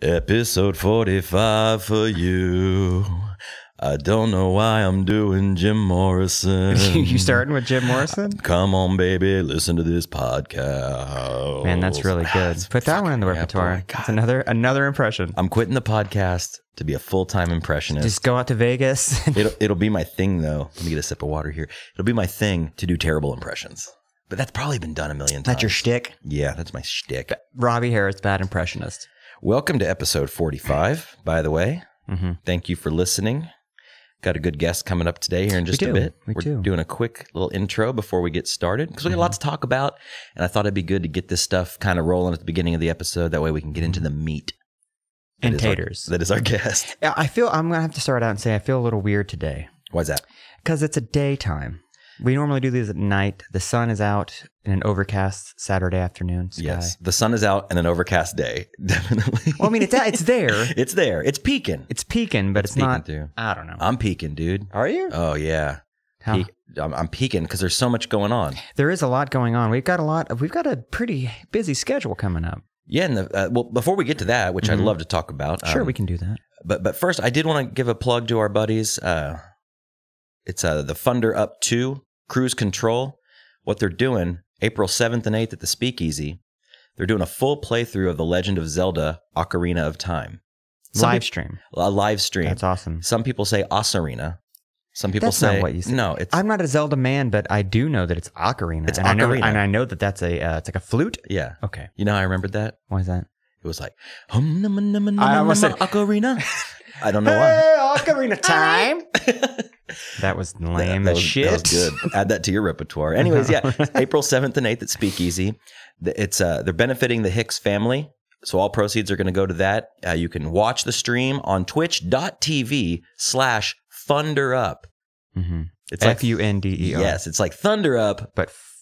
Episode 45 for you. I don't know why I'm doing Jim Morrison. You starting with Jim Morrison? Come on, baby, listen to this podcast. Man, that's really good. Put that one in the repertoire. It's another impression. I'm quitting the podcast to be a full-time impressionist. Just go out to Vegas. It'll be my thing, though. Let me get a sip of water here. It'll be my thing to do terrible impressions. But that's probably been done a million times. That's your shtick? Yeah, that's my shtick. Robbie Harris, bad impressionist. Welcome to episode 45, by the way. Mm-hmm. Thank you for listening. Got a good guest coming up today here in just a bit. We're doing a quick little intro before we get started because we got a lot to talk about, and I thought it'd be good to get this stuff kind of rolling at the beginning of the episode. That way we can get into the meat. And taters. That is our guest. Yeah, I'm going to have to start out and say I feel a little weird today. Why's that? Because it's a daytime. We normally do these at night. The sun is out in an overcast Saturday afternoon sky. Yes, the sun is out in an overcast day. Definitely. Well, I mean, it's there. It's there. It's peaking. It's peaking, but it's not. Too. I don't know. I'm peaking, dude. Are you? Oh, yeah. How? I'm peaking because there's so much going on. There is a lot going on. We've got a pretty busy schedule coming up. Yeah, and well, before we get to that, which I'd love to talk about. Sure, we can do that. But first, I did want to give a plug to our buddies. It's the Thunder Up 2 Cruise Control. What they're doing, April 7th and 8th at the Speakeasy, they're doing a full playthrough of The Legend of Zelda Ocarina of Time. Live stream. A live stream. That's awesome. Some people say Ocarina. Some people that's say... not what you say. No, it's... I'm not a Zelda man, but I do know that it's Ocarina. It's Ocarina. I know that that's it's like a flute? Yeah. Okay. You know how I remembered that? Why is that? It was like... I almost said... Ocarina? I don't know why. Hey, Ocarina time! That was lame as shit. That was good. Add that to your repertoire. Anyways, yeah, April 7th and 8th at Speakeasy. It's they're benefiting the Hicks family, so all proceeds are going to go to that. You can watch the stream on twitch.tv/thunderup. Mm-hmm. It's like F-U-N-D-E-R. Yes, it's like Thunder Up.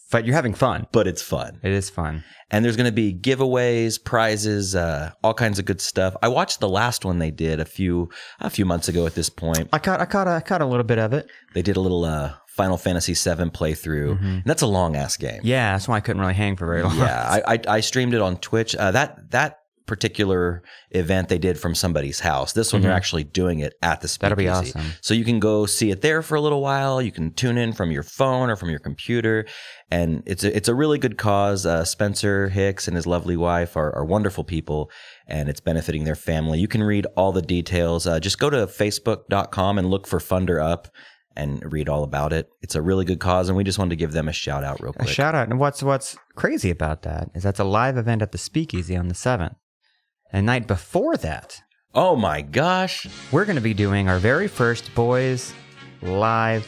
But you're having fun. But it's fun. It is fun. And there's going to be giveaways, prizes, all kinds of good stuff. I watched the last one they did a few months ago at this point. I caught a little bit of it. They did a little Final Fantasy VII playthrough. And that's a long-ass game. Yeah, that's why I couldn't really hang for very long. Yeah, I streamed it on Twitch. That particular event they did from somebody's house. This one, they're actually doing it at the Speakeasy. That'll be awesome. So you can go see it there for a little while. You can tune in from your phone or from your computer. And it's a really good cause. Spencer Hicks and his lovely wife are wonderful people, and it's benefiting their family. You can read all the details. Just go to facebook.com and look for Thunder Up and read all about it. It's a really good cause, and we just wanted to give them a shout out real quick. A shout out. And what's crazy about that is that's a live event at the Speakeasy on the 7th. And the night before that, oh my gosh, we're going to be doing our very first Boys live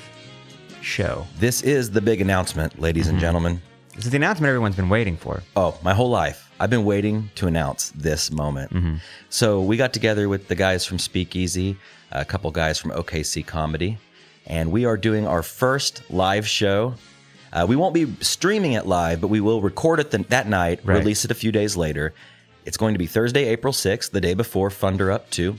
show. This is the big announcement, ladies and gentlemen. This is the announcement everyone's been waiting for. Oh, my whole life. I've been waiting to announce this moment. So we got together with the guys from Speakeasy, a couple guys from OKC Comedy, and we are doing our first live show. We won't be streaming it live, but we will record it that night, release it a few days later. It's going to be Thursday, April 6th, the day before Thunder Up 2.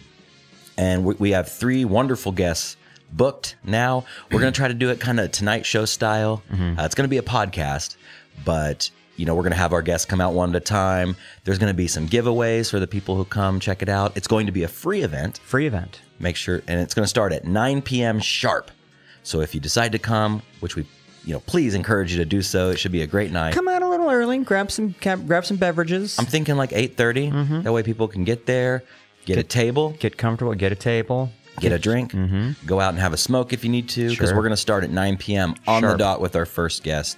And we have 3 wonderful guests booked now. We're going to try to do it kind of Tonight Show style. It's going to be a podcast, but we're going to have our guests come out one at a time. There's going to be some giveaways for the people who come check it out. It's going to be a free event. Make sure, and it's going to start at 9 p.m. sharp. So if you decide to come, which we please encourage you to do so. It should be a great night. Come out a little early, grab some beverages. I'm thinking like 8:30. That way people can get there, get a table, get comfortable, get a table, get a drink, go out and have a smoke if you need to, because we're going to start at 9 p.m. on the dot with our first guest.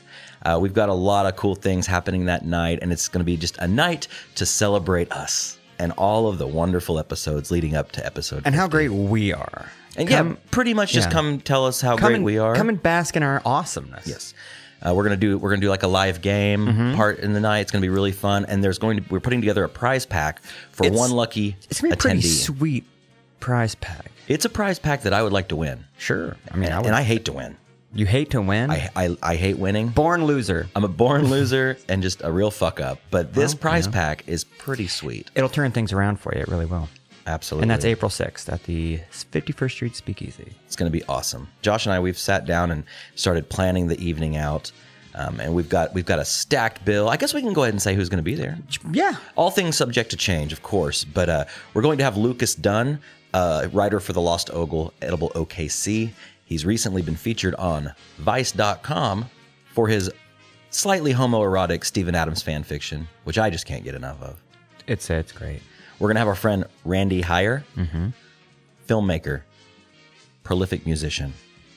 We've got a lot of cool things happening that night, and it's going to be just a night to celebrate us and all of the wonderful episodes leading up to episode 50. And how great we are. And pretty much just come tell us how great we are. Come and bask in our awesomeness. Yes. We're gonna do like a live game part in the night. It's gonna be really fun, and we're putting together a prize pack for one lucky attendee. It's gonna be a pretty sweet prize pack. It's a prize pack that I would like to win. Sure. I mean, and I hate to win. You hate to win? I hate winning. Born loser. I'm a born loser and just a real fuck up. But this prize pack is pretty sweet. It'll turn things around for you. It really will. Absolutely. And that's April 6th at the 51st Street Speakeasy. It's going to be awesome. Josh and I, we've sat down and started planning the evening out. And we've got a stacked bill. I guess we can go ahead and say who's going to be there. Yeah. All things subject to change, of course. But we're going to have Lucas Dunn, writer for the Lost Ogle, Edible OKC. He's recently been featured on Vice.com for his slightly homoerotic Stephen Adams fan fiction, which I just can't get enough of. It's great. We're going to have our friend Randy Heyer, filmmaker, prolific musician,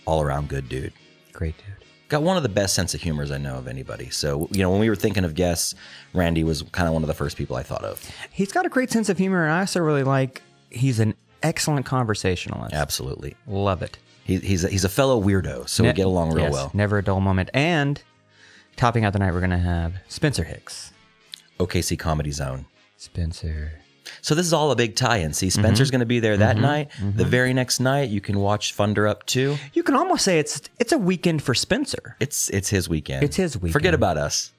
all-around good dude. Great dude. Got one of the best sense of humors I know of anybody. So, when we were thinking of guests, Randy was kind of one of the first people I thought of. He's got a great sense of humor, and I also really like, he's an excellent conversationalist. Absolutely. Love it. He's a fellow weirdo, so we get along real well. Never a dull moment. And topping out the night, we're going to have Spencer Hicks. OKC Comedy Zone. Spencer. So this is all a big tie-in. See, Spencer's going to be there that night. The very next night, you can watch Thunder Up 2. You can almost say it's a weekend for Spencer. It's his weekend. It's his weekend. Forget about us.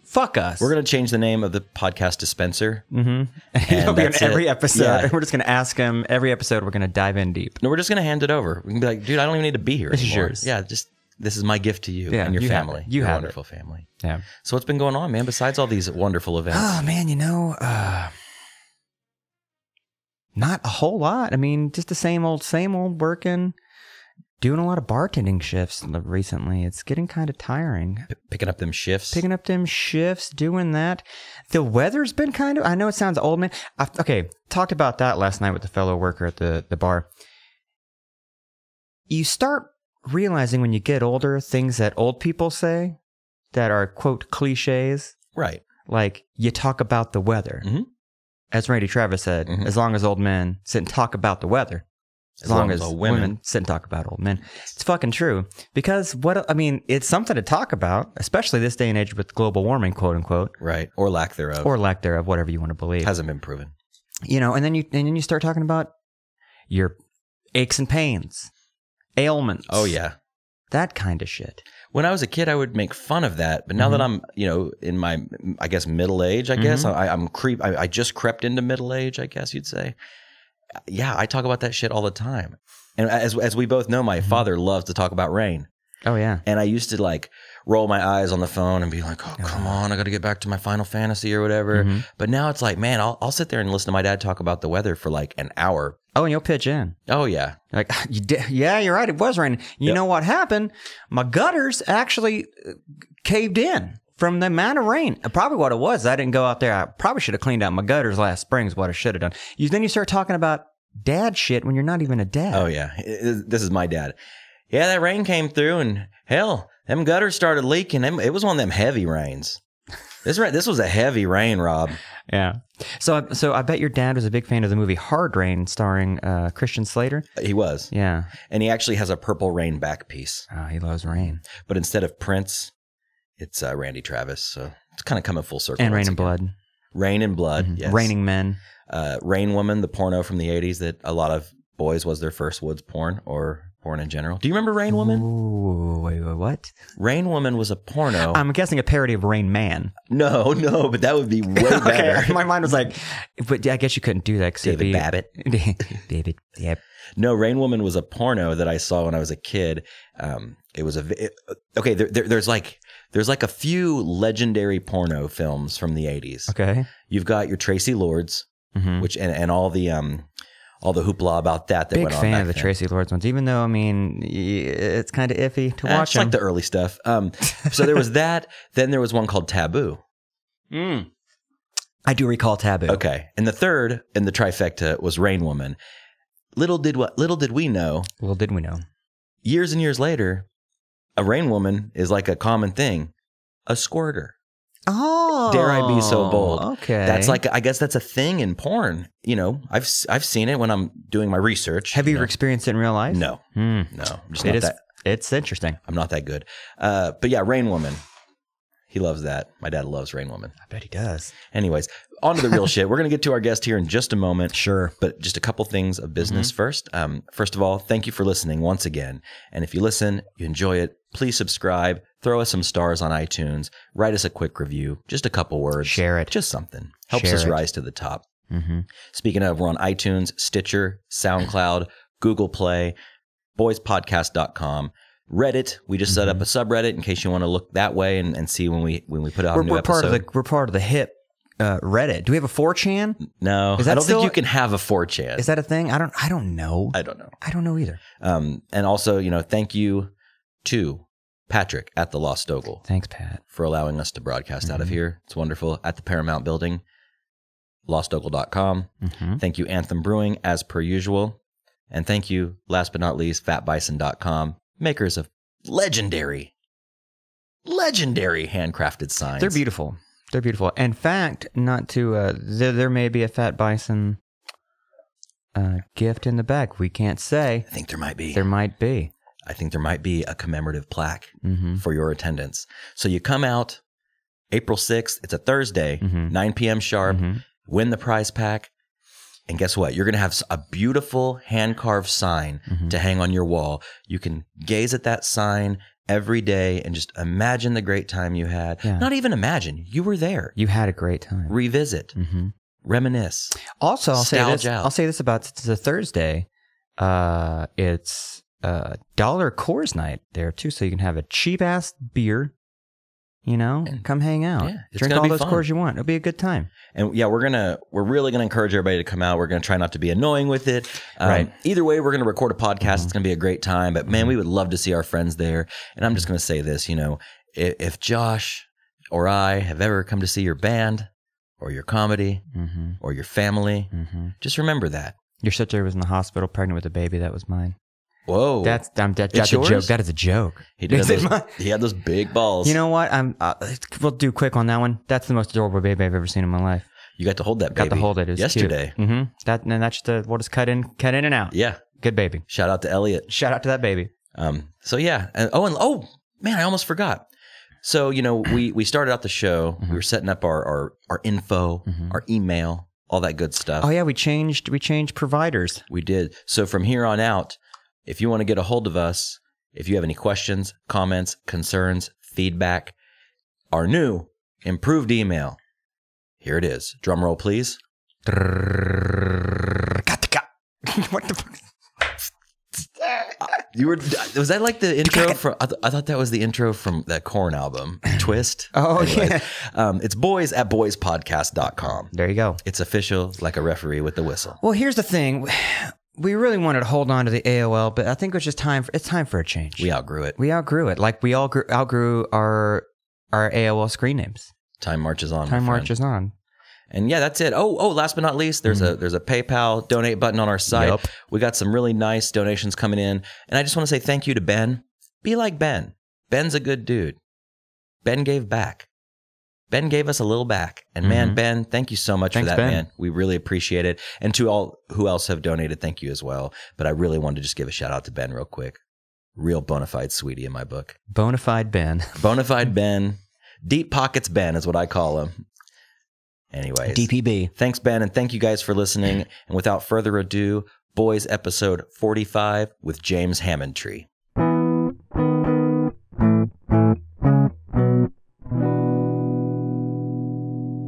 Fuck us. We're going to change the name of the podcast to Spencer. And he'll be on every episode. Yeah. And we're just going to ask him every episode. We're going to dive in deep. No, we're just going to hand it over. We can be like, dude, I don't even need to be here This is anymore. yours. Yeah, this is my gift to you and your family. You your have wonderful family. Yeah. So what's been going on, man, besides all these wonderful events? Oh, man, not a whole lot. I mean, just the same old working. Doing a lot of bartending shifts recently. It's getting kind of tiring. Picking up them shifts. Doing that. The weather's been kind of, I know it sounds old, man. Talked about that last night with the fellow worker at the bar. You start realizing when you get older, things that old people say that are, quote, cliches. Right. Like, you talk about the weather. As Randy Travis said, as long as old men sit and talk about the weather. As long as women sit and talk about old men. It's fucking true. Because it's something to talk about, especially this day and age with global warming, quote unquote. Right. Or lack thereof. Whatever you want to believe. Hasn't been proven. And then you start talking about your aches and pains, ailments. Oh, yeah. That kind of shit. When I was a kid, I would make fun of that. But now that I'm, in my, I guess, middle age, I guess, I just crept into middle age, I guess you'd say. Yeah, I talk about that shit all the time. And as we both know, my father loves to talk about rain. Oh, yeah. And I used to like roll my eyes on the phone and be like, oh, come on, I got to get back to my Final Fantasy or whatever. But now it's like, man, I'll sit there and listen to my dad talk about the weather for like an hour. Oh, and you'll pitch in. Oh, yeah. Like, yeah, you're right. It was raining. You know what happened? My gutters actually caved in from the amount of rain. Probably what it was, I didn't go out there. I probably should have cleaned out my gutters last spring is what I should have done. Then you start talking about dad shit when you're not even a dad. Oh, yeah. This is my dad. Yeah, that rain came through and hell, them gutters started leaking. It was one of them heavy rains. This was a heavy rain, Rob. Yeah. So I bet your dad was a big fan of the movie Hard Rain starring Christian Slater. He was. Yeah. And he actually has a Purple Rain back piece. Oh, he loves rain. But instead of Prince, it's Randy Travis. So it's kind of coming full circle. And Rain and Blood. Rain and Blood, yes. Raining Men. Rain Woman, the porno from the 80s that a lot of boys was their first woods porn or porn in general. Do you remember Rain Woman? Ooh, wait, what? Rain Woman was a porno. I'm guessing a parody of Rain Man. No, but that would be way better. Okay, my mind was like, but I guess you couldn't do that. David Babbitt. David, yep. No, Rain Woman was a porno that I saw when I was a kid. It was there's like a few legendary porno films from the 80s. Okay. You've got your Tracy Lords, which and all the hoopla about that went on. Big fan of the Tracy Lords ones, even though it's kind of iffy to watch. It's like the early stuff. So there was that. Then there was one called Taboo. I do recall Taboo. Okay, and the third in the trifecta was Rain Woman. Little did we know. Little did we know. Years and years later, a Rain Woman is like a common thing. A squirter. Oh, dare I be so bold? Okay, that's like, I guess that's a thing in porn. I've seen it when I'm doing my research. Have you ever experienced it in real life? No, no. I'm just not that. It's interesting. I'm not that good. But yeah, Rain Woman. He loves that. My dad loves Rain Woman. I bet he does. Anyways, on to the real shit. We're going to get to our guest here in just a moment. Sure. But just a couple things of business first. First of all, thank you for listening once again. And if you listen, you enjoy it, please subscribe, throw us some stars on iTunes, write us a quick review, just a couple words. Share it. Just something. Helps us rise to the top. Speaking of, we're on iTunes, Stitcher, SoundCloud, Google Play, boyspodcast.com. Reddit. We just set up a subreddit in case you want to look that way and see when we put out a new episode. We're part of the hip Reddit. Do we have a 4chan? No, I don't think you can have a 4chan. Is that a thing? I don't know. I don't know. I don't know either. And also, thank you to Patrick at the Lost Ogle. Thanks, Pat, for allowing us to broadcast out of here. It's wonderful. At the Paramount building, lostogle.com. Thank you, Anthem Brewing, as per usual. And thank you, last but not least, fatbison.com, makers of legendary handcrafted signs. They're beautiful. They're beautiful. In fact, not to, there may be a Fat Bison gift in the bag. We can't say. I think there might be. There might be. I think there might be a commemorative plaque for your attendance. So you come out April 6th. It's a Thursday, 9 p.m. sharp. Win the prize pack. And guess what? You're going to have a beautiful hand-carved sign to hang on your wall. You can gaze at that sign every day and just imagine the great time you had. Yeah. Not even imagine. You were there. You had a great time. Revisit. Reminisce. Also, I'll say this about the Thursday. It's $1 Coors night there too, so you can have a cheap ass beer, and come hang out. Yeah, drink all those Coors you want. It'll be a good time. And yeah, we're really gonna encourage everybody to come out. We're gonna try not to be annoying with it. Right. Either way, we're gonna record a podcast. It's gonna be a great time. But man, we would love to see our friends there. And I'm just gonna say this, if Josh or I have ever come to see your band or your comedy or your family, just remember that. Your sister was in the hospital pregnant with a baby that was mine. Whoa, that's a joke. That is a joke. He had those big balls. You know what? We'll do quick on that one. That's the most adorable baby I've ever seen in my life. You got to hold that baby. Got to hold it. It was yesterday. Cute. That's just we'll just cut in and out. Yeah, good baby. Shout out to Elliot. Shout out to that baby. So yeah, and man, I almost forgot. So we started out the show. We were setting up our info, our email, all that good stuff. Oh yeah, we changed providers. We did. So from here on out, if you want to get a hold of us, if you have any questions, comments, concerns, feedback, our new improved email, here it is. Drum roll, please. What the fuck? Was that like the intro from? I thought that was the intro from that Korn album, Twist. Oh, anyways, yeah. It's boys at boyspodcast.com. There you go. It's official, like a referee with the whistle. Well, here's the thing. We really wanted to hold on to the AOL, but I think it was just time for a change. We outgrew it. Like we all outgrew our AOL screen names. Time marches on. Time marches on. And yeah, that's it. Oh, last but not least, there's a PayPal donate button on our site. Yep. We got some really nice donations coming in. And I just want to say thank you to Ben. Be like Ben. Ben's a good dude. Ben gave back. Ben gave us a little back. And man, Ben, thank you so much for that, Ben. Man. We really appreciate it. And to all who else have donated, thank you as well. But I really wanted to just give a shout out to Ben real quick. Real bona fide sweetie in my book. Bona fide Ben. Bona fide Ben. Deep Pockets Ben is what I call him. Anyways. DPB. Thanks, Ben. And thank you guys for listening. And without further ado, Boys episode 45 with James Hammontree.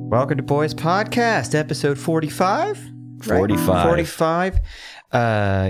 Welcome to Boys Podcast, episode 45. 45.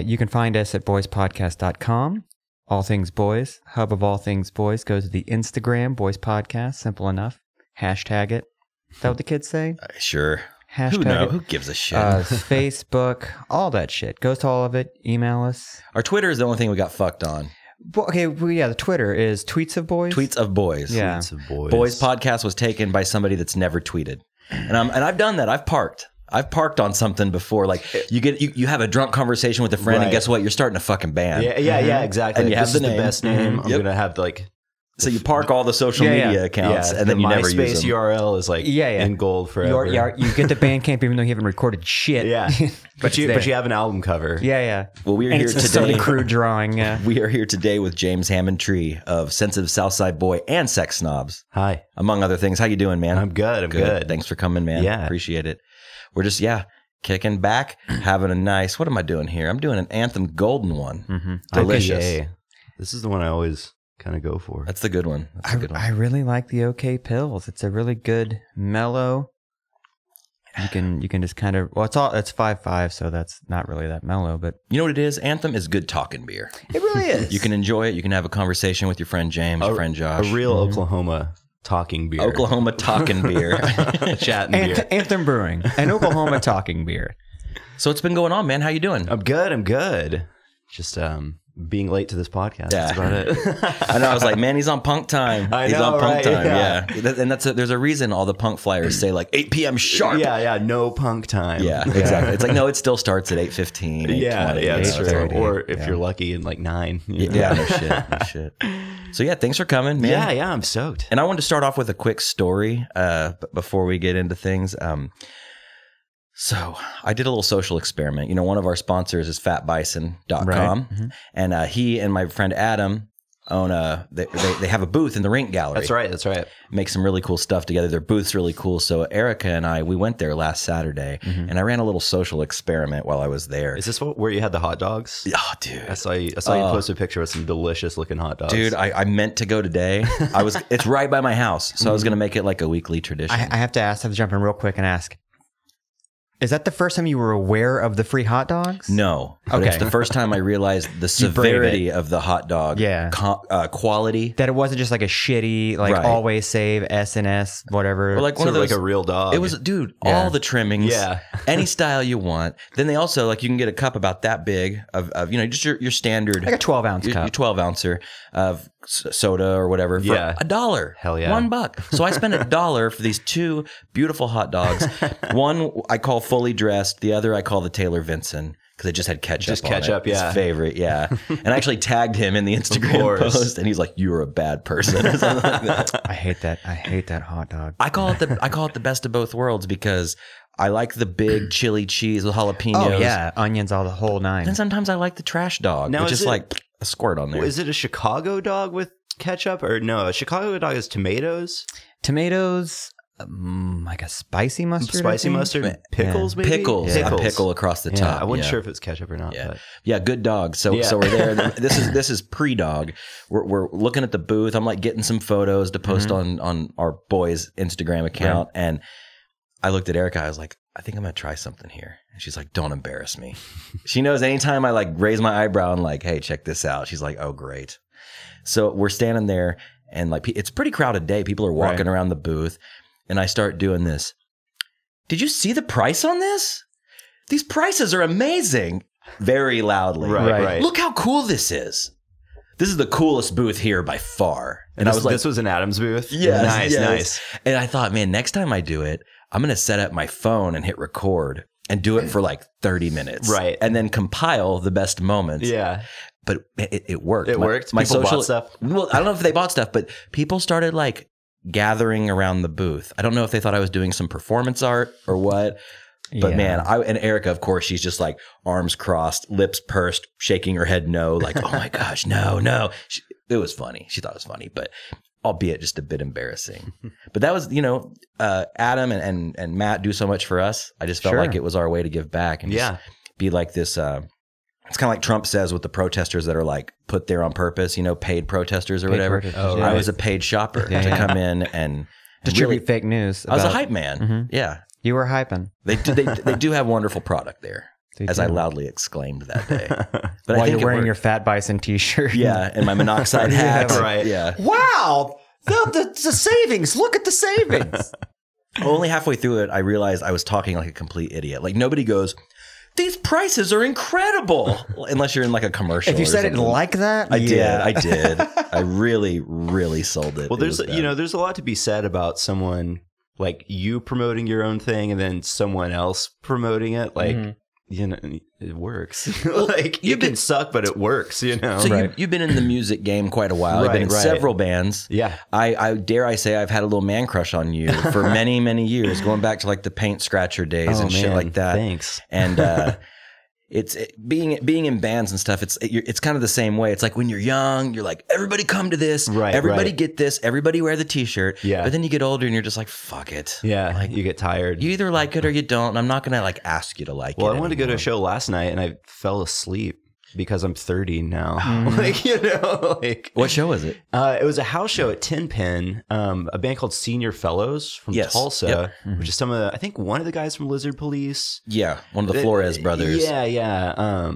You can find us at boyspodcast.com. All things boys, hub of all things boys. Go to the Instagram, Boys Podcast. Simple enough. Hashtag it. Is that what the kids say? Sure. Hashtag Who gives a shit? Facebook, all that shit. Goes to all of it. Email us. Our Twitter is the only thing we got fucked on. The Twitter is Tweets of Boys. Tweets of Boys. Yeah. Tweets of Boys. Boys Podcast was taken by somebody that's never tweeted. And I've done that. I've parked on something before. Like you have a drunk conversation with a friend, and guess what? You're starting a fucking band. Yeah, exactly. And you have this the is name. the best name. I'm gonna have So you park all the social media accounts, and then you never use them. URL is in gold forever. You get the Bandcamp even though you haven't recorded shit. Yeah, but you have an album cover. Yeah. Well, we are here today. It's a crude drawing. Yeah. We are here today with James Hammontree of Sensitive Southside Boy and Sex Snobs. Hi, among other things. How you doing, man? I'm good. I'm good. Thanks for coming, man. Yeah, appreciate it. We're just kicking back, having a nice. What am I doing here? I'm doing an Anthem Golden one. Delicious. This is the one I always kind of go for. That's the good one. I really like the OK Pills. It's a really good mellow. You can just kind of, well, it's 5.5, so that's not really that mellow, but you know what it is? Anthem is good talking beer. It really is. You can enjoy it. You can have a conversation with your friend James, your friend Josh. A real Oklahoma talking beer. Oklahoma talking beer. Chatting beer. Anthem Brewing, an Oklahoma talking beer. So what's been going on, man? How you doing? I'm good. Just being late to this podcast. Yeah. That's about it. I know. I was like, man, he's on punk time. I he's know, on punk right? time. Yeah. And there's a reason all the punk flyers say like 8 p.m. sharp. Yeah. No punk time. Yeah, exactly. It's like, no, it still starts at 8:15. 8:20. Yeah, that's true. 8:30. Or if you're lucky, in like 9. Yeah, no shit. So yeah, thanks for coming, man. Yeah, I'm stoked. And I wanted to start off with a quick story before we get into things. So I did a little social experiment. You know, one of our sponsors is fatbison.com. Right. And he and my friend Adam own they have a booth in the Rink Gallery. That's right. Make some really cool stuff together. Their booth's really cool. So Erica and we went there last Saturday, and I ran a little social experiment while I was there. Is this where you had the hot dogs? Oh, dude. I saw you post a picture with some delicious looking hot dogs. Dude, I meant to go today. It's right by my house. So I was going to make it like a weekly tradition. I have to jump in real quick and ask, is that the first time you were aware of the free hot dogs? No. But Okay. it's the first time I realized the severity of the hot dog quality. That it wasn't just like a shitty, like Right. Always Save, S&S, whatever. Or like one sort of of those, like a real dog. It was, dude, Yeah. all the trimmings, Yeah. any style you want. Then they also, like, you can get a cup about that big of just your standard. like a 12-ounce your cup. 12 ouncer of soda or whatever for $1. Hell yeah. $1. So I spent $1 for these two beautiful hot dogs. One I call fully dressed. The other I call the Taylor Vincent because it just had ketchup. Just on ketchup, it. yeah. His favorite, yeah. And I actually tagged him in the Instagram post, and he's like, "You're a bad person," or something like that. I hate that hot dog. I call it the best of both worlds because I like the big chili cheese with jalapenos. Oh yeah, onions, all the whole nine. And sometimes I like the trash dog. Now, It's is just it- like a squirt on there. Is it a Chicago dog with ketchup or no? A Chicago dog is tomatoes, Tomatoes, like a spicy mustard. I spicy think? mustard, pickles, maybe Pickles, Yeah. a pickle across the top. I wasn't yeah. sure if it's ketchup or not. Yeah, But. yeah, good dog. So Yeah. we're there. This is pre-dog. We're looking at the booth. I'm like getting some photos to post on our boys' Instagram account, and I looked at Erica. I was like, I think I'm gonna try something here. And she's like, don't embarrass me. She knows anytime I like raise my eyebrow and like, hey, check this out. She's like, oh, great. So we're standing there, and like it's a pretty crowded day. People are walking around the booth, and I start doing this. Did you see the price on this? These prices are amazing. Very loudly. Right. Look how cool this is. This is the coolest booth here by far. And I was like, this was an Adams booth. yes, Nice. And I thought, man, next time I do it, I'm going to set up my phone and hit record and do it for like 30 minutes. Right. And then compile the best moments. Yeah. But it worked. It worked? People bought stuff? Well, I don't know if they bought stuff, but people started like gathering around the booth. I don't know if they thought I was doing some performance art or what. But man, and Erica, of course, she's just like arms crossed, lips pursed, shaking her head no, like, oh my gosh, no. It was funny. She thought it was funny, but albeit just a bit embarrassing. But that was, Adam and Matt do so much for us. I just felt like it was our way to give back and just be like this. It's kind of like Trump says with the protesters that are like put there on purpose, paid protesters or whatever. I was a paid shopper to come in and distribute fake news. I was a hype man. Yeah. You were hyping. They do have wonderful product there, as I loudly exclaimed that day. But While I think you're wearing your Fat Bison t-shirt. Yeah, and my monoxide hat. right. Yeah. Wow. The savings. Look at the savings. Only halfway through it, I realized I was talking like a complete idiot. Like nobody goes, these prices are incredible. Unless you're in like a commercial. If you said it like that, I did. I really, really sold it. Well, there's a lot to be said about someone like you promoting your own thing and then someone else promoting it. Like, it works. Like you can suck, but it works, So you've been in the music game quite a while. You've been in several bands. Yeah. I dare I say I've had a little man crush on you for many, many years, going back to like the paint scratcher days and shit like that. Thanks. And being in bands and stuff. It's kind of the same way. It's like when you're young, you're like, everybody come to this, everybody get this, everybody wear the t-shirt. Yeah. But then you get older and you're just like, fuck it. Yeah. Like you get tired. You either like it or you don't. And I'm not gonna like ask you to like it. Well, I wanted to go to a show last night and I fell asleep. because I'm 30 now. Like, like What show was it? it was a house show at Tin Pin, a band called Senior Fellows from Tulsa, which is some of the, I think one of the guys from Lizard Police. Yeah, one of the Flores brothers. Yeah.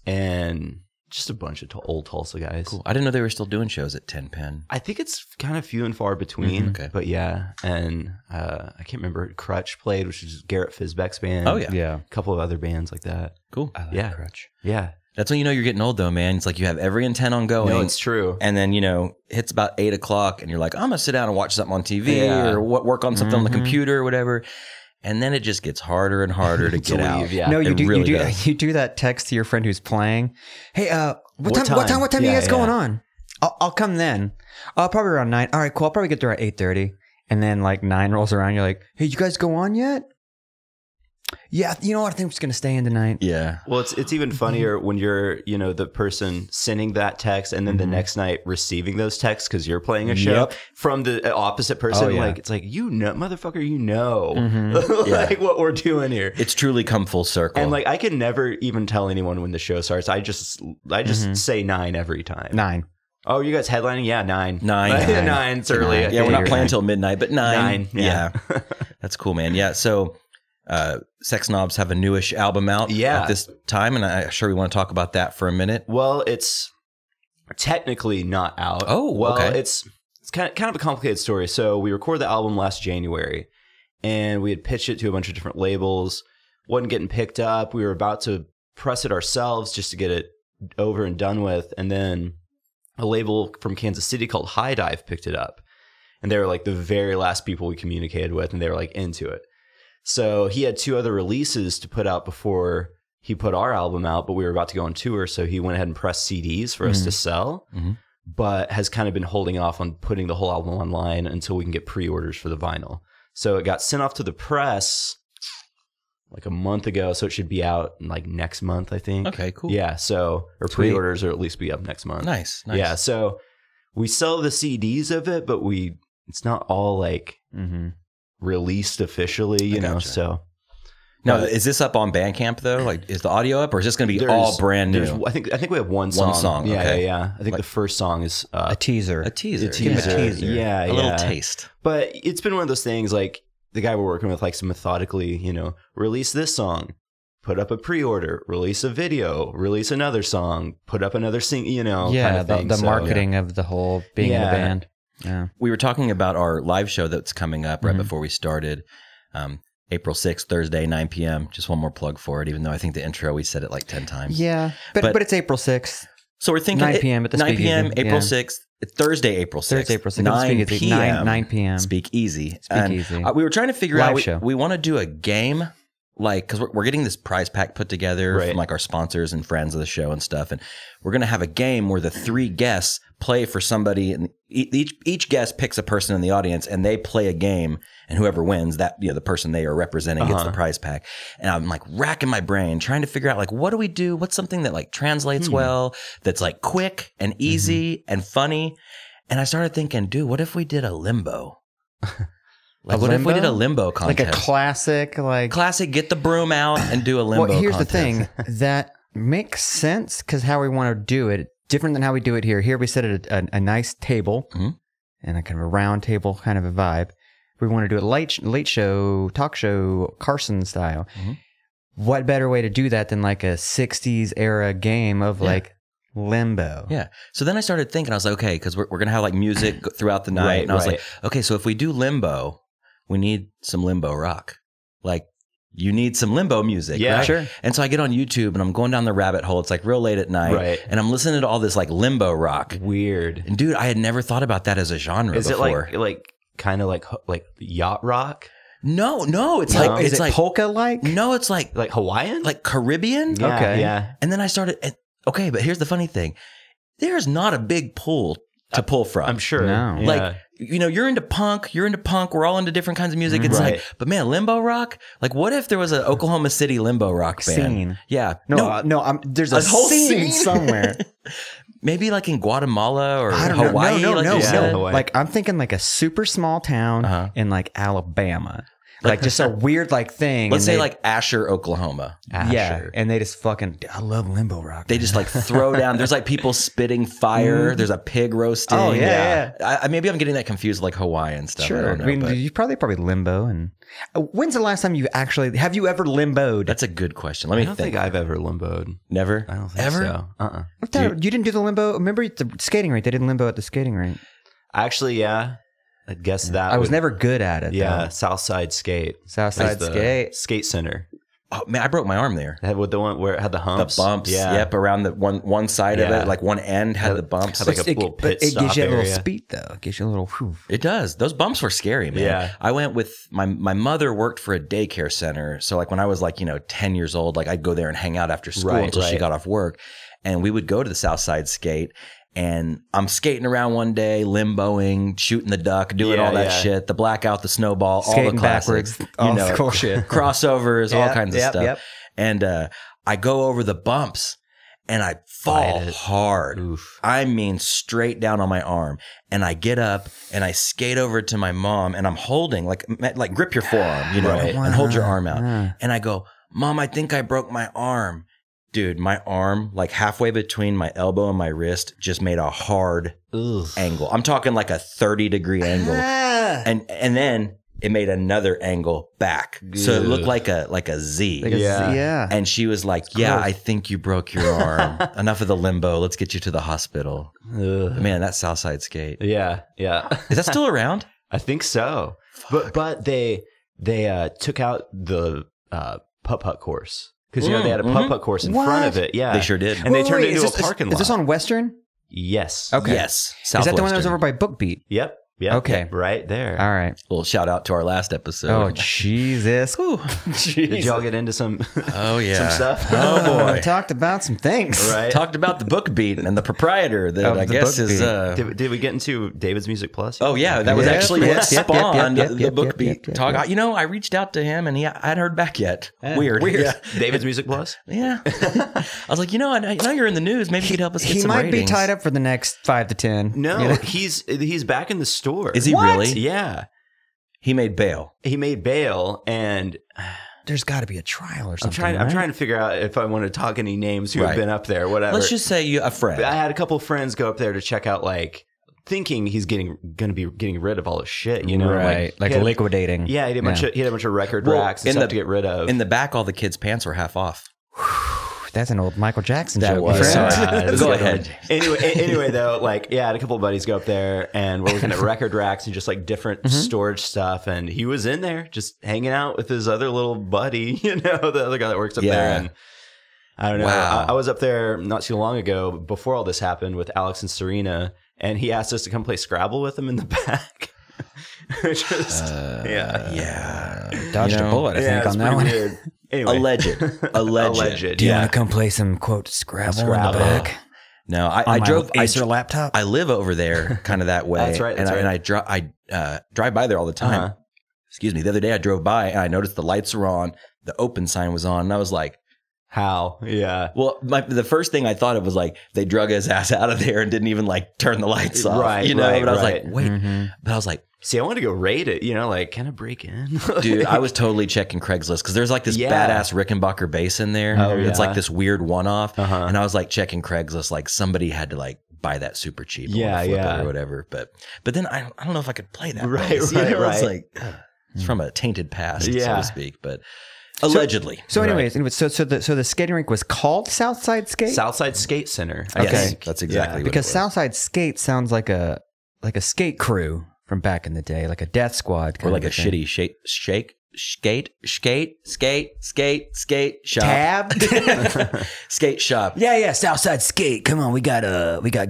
And just a bunch of old Tulsa guys. Cool. I didn't know they were still doing shows at Tin Pin. I think it's kind of few and far between. Okay. But yeah, and I can't remember. Crutch played, which is Garrett Fizbeck's band. Oh, yeah. Yeah. A couple of other bands like that. Cool. I like Yeah. Crutch. Yeah. That's when you know you're getting old, though, man. It's like you have every intent on going. No, it's true. And then, hits about 8 o'clock and you're like, I'm going to sit down and watch something on TV Yeah. or work on something on the computer or whatever. And then it just gets harder and harder to get out. leave, yeah. No, you It do. really you do. does. You do that text to your friend who's playing. Hey, what time? What time you Yeah, guys going yeah. on? I'll come then. Probably around 9. All right, cool. I'll probably get there at 8:30. And then like 9 rolls around. You're like, hey, you guys go on yet? Yeah, you know what? I think we're just gonna stay in tonight. Yeah. Well, it's even funnier when you're, the person sending that text and then the next night receiving those texts because you're playing a show Yep. from the opposite person. Oh, yeah. Like, it's like, motherfucker, Yeah. like what we're doing here. It's truly come full circle. And like, I can never even tell anyone when the show starts. I just say 9 every time. 9. Oh, you guys headlining? Yeah, 9. 9. 9. It's early. Yeah, we're not playing nine. until midnight, but 9. 9, yeah. That's cool, man. Yeah. So, Sex Snobs have a newish album out Yeah. at this time, and I'm sure we want to talk about that for a minute. Well, it's technically not out. Oh, well, okay. it's kind of a complicated story. So we recorded the album last January, and we had pitched it to a bunch of different labels. Wasn't getting picked up. We were about to press it ourselves just to get it over and done with, and then a label from Kansas City called High Dive picked it up, and they were like the very last people we communicated with, and they were like into it. So he had 2 other releases to put out before he put our album out, but we were about to go on tour. So he went ahead and pressed CDs for us to sell, but has kind of been holding off on putting the whole album online until we can get pre-orders for the vinyl. So it got sent off to the press like a month ago. So it should be out like next month, I think. Okay, cool. Yeah. So, or Sweet. pre-orders, or at least be up next month. Nice. Yeah. So we sell the CDs of it, but it's not all like released officially, you know. gotcha. So Now, is this up on Bandcamp though? Like, is the audio up, or is this going to be all brand new? I think we have one song. One song, Yeah, okay. yeah. I think the first song is A teaser. A teaser. Give 'em a teaser. Yeah, A little taste. But it's been one of those things. Like the guy we're working with likes to methodically, release this song, put up a pre-order, release a video, release another song, put up another kind of thing. the So, marketing of the whole being in the band. Yeah. We were talking about our live show that's coming up right before we started. April 6th, Thursday, 9 p.m. Just one more plug for it, even though I think the intro, we said it like 10 times. Yeah. But it's April 6th. So we're thinking 9 p.m. at the 9 p.m. Speakeasy. April Yeah. 6th. Thursday, April 6th. Thursday, April 6th. 9 Speakeasy. p.m. 9 p.m. Speakeasy. Speakeasy. And, we were trying to figure Live out, show. we want to do a game, like, because we're getting this prize pack put together Right. from like our sponsors and friends of the show and stuff. And we're going to have a game where the 3 guests play for somebody, and each guest picks a person in the audience and they play a game, and whoever wins, that, the person they are representing gets the prize pack. And I'm like racking my brain trying to figure out, like, what do we do? What's something that like translates well, that's like quick and easy and funny? And I started thinking, dude, what if we did a limbo? Like, what if we did a limbo contest? Like a classic, Classic, get the broom out and do a limbo Well, here's contest. the thing. That makes sense because how we want to do it, different than how we do it here. Here we sit at a nice table and a kind of a round table kind of a vibe. We want to do a late show, talk show, Carson style. What better way to do that than like a 60s era game of like limbo? Yeah. So then I started thinking, I was like, okay, because we're going to have like music throughout the night. Right, and I was right. like, okay, so if we do limbo, we need some limbo rock. Like, you need some limbo music, Yeah, right? sure. And so I get on YouTube and I'm going down the rabbit hole. It's like real late at night. Right. And I'm listening to all this like limbo rock. Weird. And dude, I had never thought about that as a genre Is before. it like kind of like yacht rock? No, it's No? like, Is it's it like, polka like? no, it's like Hawaiian? Caribbean. Yeah, Okay. Yeah. And then I started, okay, but here's the funny thing. There's not a big pool to pull from. I'm sure. No. Yeah. Like, you're into punk, we're all into different kinds of music. It's Right. like, but man, limbo rock? Like, what if there was an Oklahoma City limbo rock band? Scene. Yeah. No, there's a whole scene scene? somewhere. Maybe like in Guatemala or I don't know. Hawaii. No. like you said. Hawaii. Like I'm thinking like a super small town Uh-huh. in like Alabama. like just a weird like thing. Let's say like Asher, Oklahoma. Yeah, and they just fucking. I love limbo rock. They just like throw down. There's like people spitting fire. There's a pig roasting. Oh yeah. Maybe I'm getting that confused with like Hawaiian stuff. Sure. I don't know, but you probably limbo. And when's the last time have you ever limboed? that's a good question. Let me I don't think I've ever limboed. Never. I don't think Ever? so. You didn't do the limbo. Remember at the skating rink? They did limbo at the skating rink. Actually, yeah. I guess that I was never good at it. Yeah, though. Southside Skate. Southside That's the Skate. Skate Center. Oh man, I broke my arm there. That with the one where it had the humps. The bumps. Yeah. Yep. Around the one side of Yeah. it, like one end had the bumps. Had like a little pit It gives you a little area. speed though. It gives you a little. Whew. It does. Those bumps were scary, man. Yeah. I went with my mother worked for a daycare center. So like when I was like, 10 years old, like I'd go there and hang out after school until she got off work. And we would go to the Southside Skate. And I'm skating around one day, limboing, shooting the duck, doing all that shit, the blackout, the snowball, all Skating the classics, backwards, all the cool shit. crossovers, all Yep, kinds of stuff. yep. And I go over the bumps and I fall hard. Oof. I mean, straight down on my arm. And I get up and I skate over to my mom and I'm holding, like grip your forearm, and hold your arm out. And I go, Mom, I think I broke my arm. Dude, my arm, like halfway between my elbow and my wrist, just made a hard angle. I'm talking like a 30-degree angle. And then it made another angle back. So it looked like a Z. Yeah. And she was like, I think you broke your arm. Enough of the limbo. Let's get you to the hospital. Man, that Southside Skate. Yeah. Is that still around? I think so. But they took out the putt-putt course. Because, they had a putt-putt course in front of it. Yeah. They sure did. And they turned it into a parking lot. Is this on Western? Yes. Okay. Yes. Is that the one that was over by Bookbeat? Yep. Okay. Right there. All right. Little shout out to our last episode. Oh, Jesus. Did y'all get into some some stuff? Oh, boy. We talked about some things. Right. Talked about the book beat and the proprietor that I the guess book is... beat. Did we get into David's Music Plus? Oh, yeah. That was actually what spawned the book beat talk. Yep. I reached out to him and I hadn't heard back yet. Weird. Yeah. David's Music Plus? Yeah. I was like, I know you're in the news. Maybe you could help us get He some might ratings. be tied up for the next 5 to 10. No, he's back in the store. Is he really? Yeah. He made bail. He made bail, and There's got to be a trial or something. I'm trying to figure out if I want to talk any names who have been up there, whatever. Let's just say a friend. I had a couple of friends go up there to check out, thinking he's going to be getting rid of all his shit, Right. Like he had- liquidating. Yeah, he had a bunch of record racks and stuff to get rid of. In the back, all the kids' pants were half off. That's an old Michael Jackson That joke. was. my friend. Sorry. Go ahead. Anyway, though, I had a couple of buddies go up there, and we're looking at record racks and just different storage stuff. And he was in there, just hanging out with his other little buddy, the other guy that works up there. And I don't know. Wow. I was up there not too long ago, before all this happened, with Alex and Serena, and he asked us to come play Scrabble with him in the back. Dodged a bullet, I think, on that one. Weird. Anyway. Alleged. Do you want to come play some, quote, Scrabble in the back? No, I drove Acer laptop. I live over there, kind of that way. That's right. And I drive by there all the time. Excuse me. The other day I drove by and I noticed the lights were on, the open sign was on, and I was like, how? Yeah. Well, the first thing I thought of was they drug his ass out of there and didn't even turn the lights off. Right. But I was like, wait. But I was like, see, I want to go raid it, can I break in? dude, I was totally checking Craigslist because there's this badass Rickenbacker bass in there. Oh, It's yeah. this weird one-off. And I was checking Craigslist, somebody had to buy that super cheap or whatever. But then I don't know if I could play that. Right, bass. right. It's from a tainted past, so Yeah. to speak. But allegedly. So anyways, so the skating rink was called Southside Skate? Southside Skate Center. Yes, that's exactly what Because it was. Southside Skate sounds like a skate crew from back in the day, like a death squad. Or kind a of thing. shitty skate shop. Tab? Skate shop. Yeah, Southside Skate. Come on, we got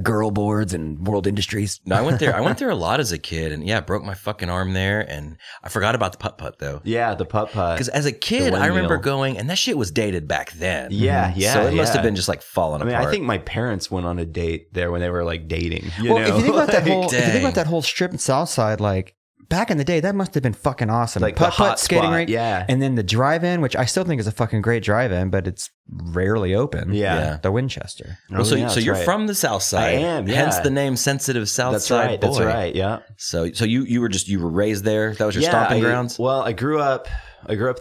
girl boards and World Industries. No, I went there a lot as a kid, and broke my fucking arm there, and I forgot about the putt-putt though. Yeah, the putt-putt. Because as a kid, I remember going, and that shit was dated back then. Yeah. So it must have been just falling apart. I think my parents went on a date there when they were dating. If you think about that whole, if you think about that whole strip in Southside, back in the day, that must have been fucking awesome. Like the hot skating spot, rink, yeah. and then the drive-in, which I still think is a fucking great drive-in, but it's rarely open. Yeah. The Winchester. Well, so that's you're right. from the South Side. I am, yeah. Hence the name Sensitive Southside Boy. That's right. Yeah. So you were raised there. That was your stomping grounds. Well, I grew up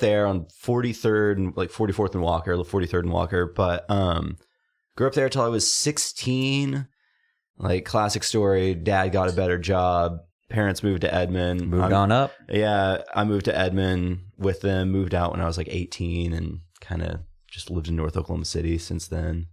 there on 43rd and like 44th and Walker, 43rd and Walker, but grew up there till I was 16. Like classic story. Dad got a better job. Parents moved to Edmond. Moved on up. Yeah, I moved to Edmond with them. Moved out when I was like 18, and kind of just lived in North Oklahoma City since then.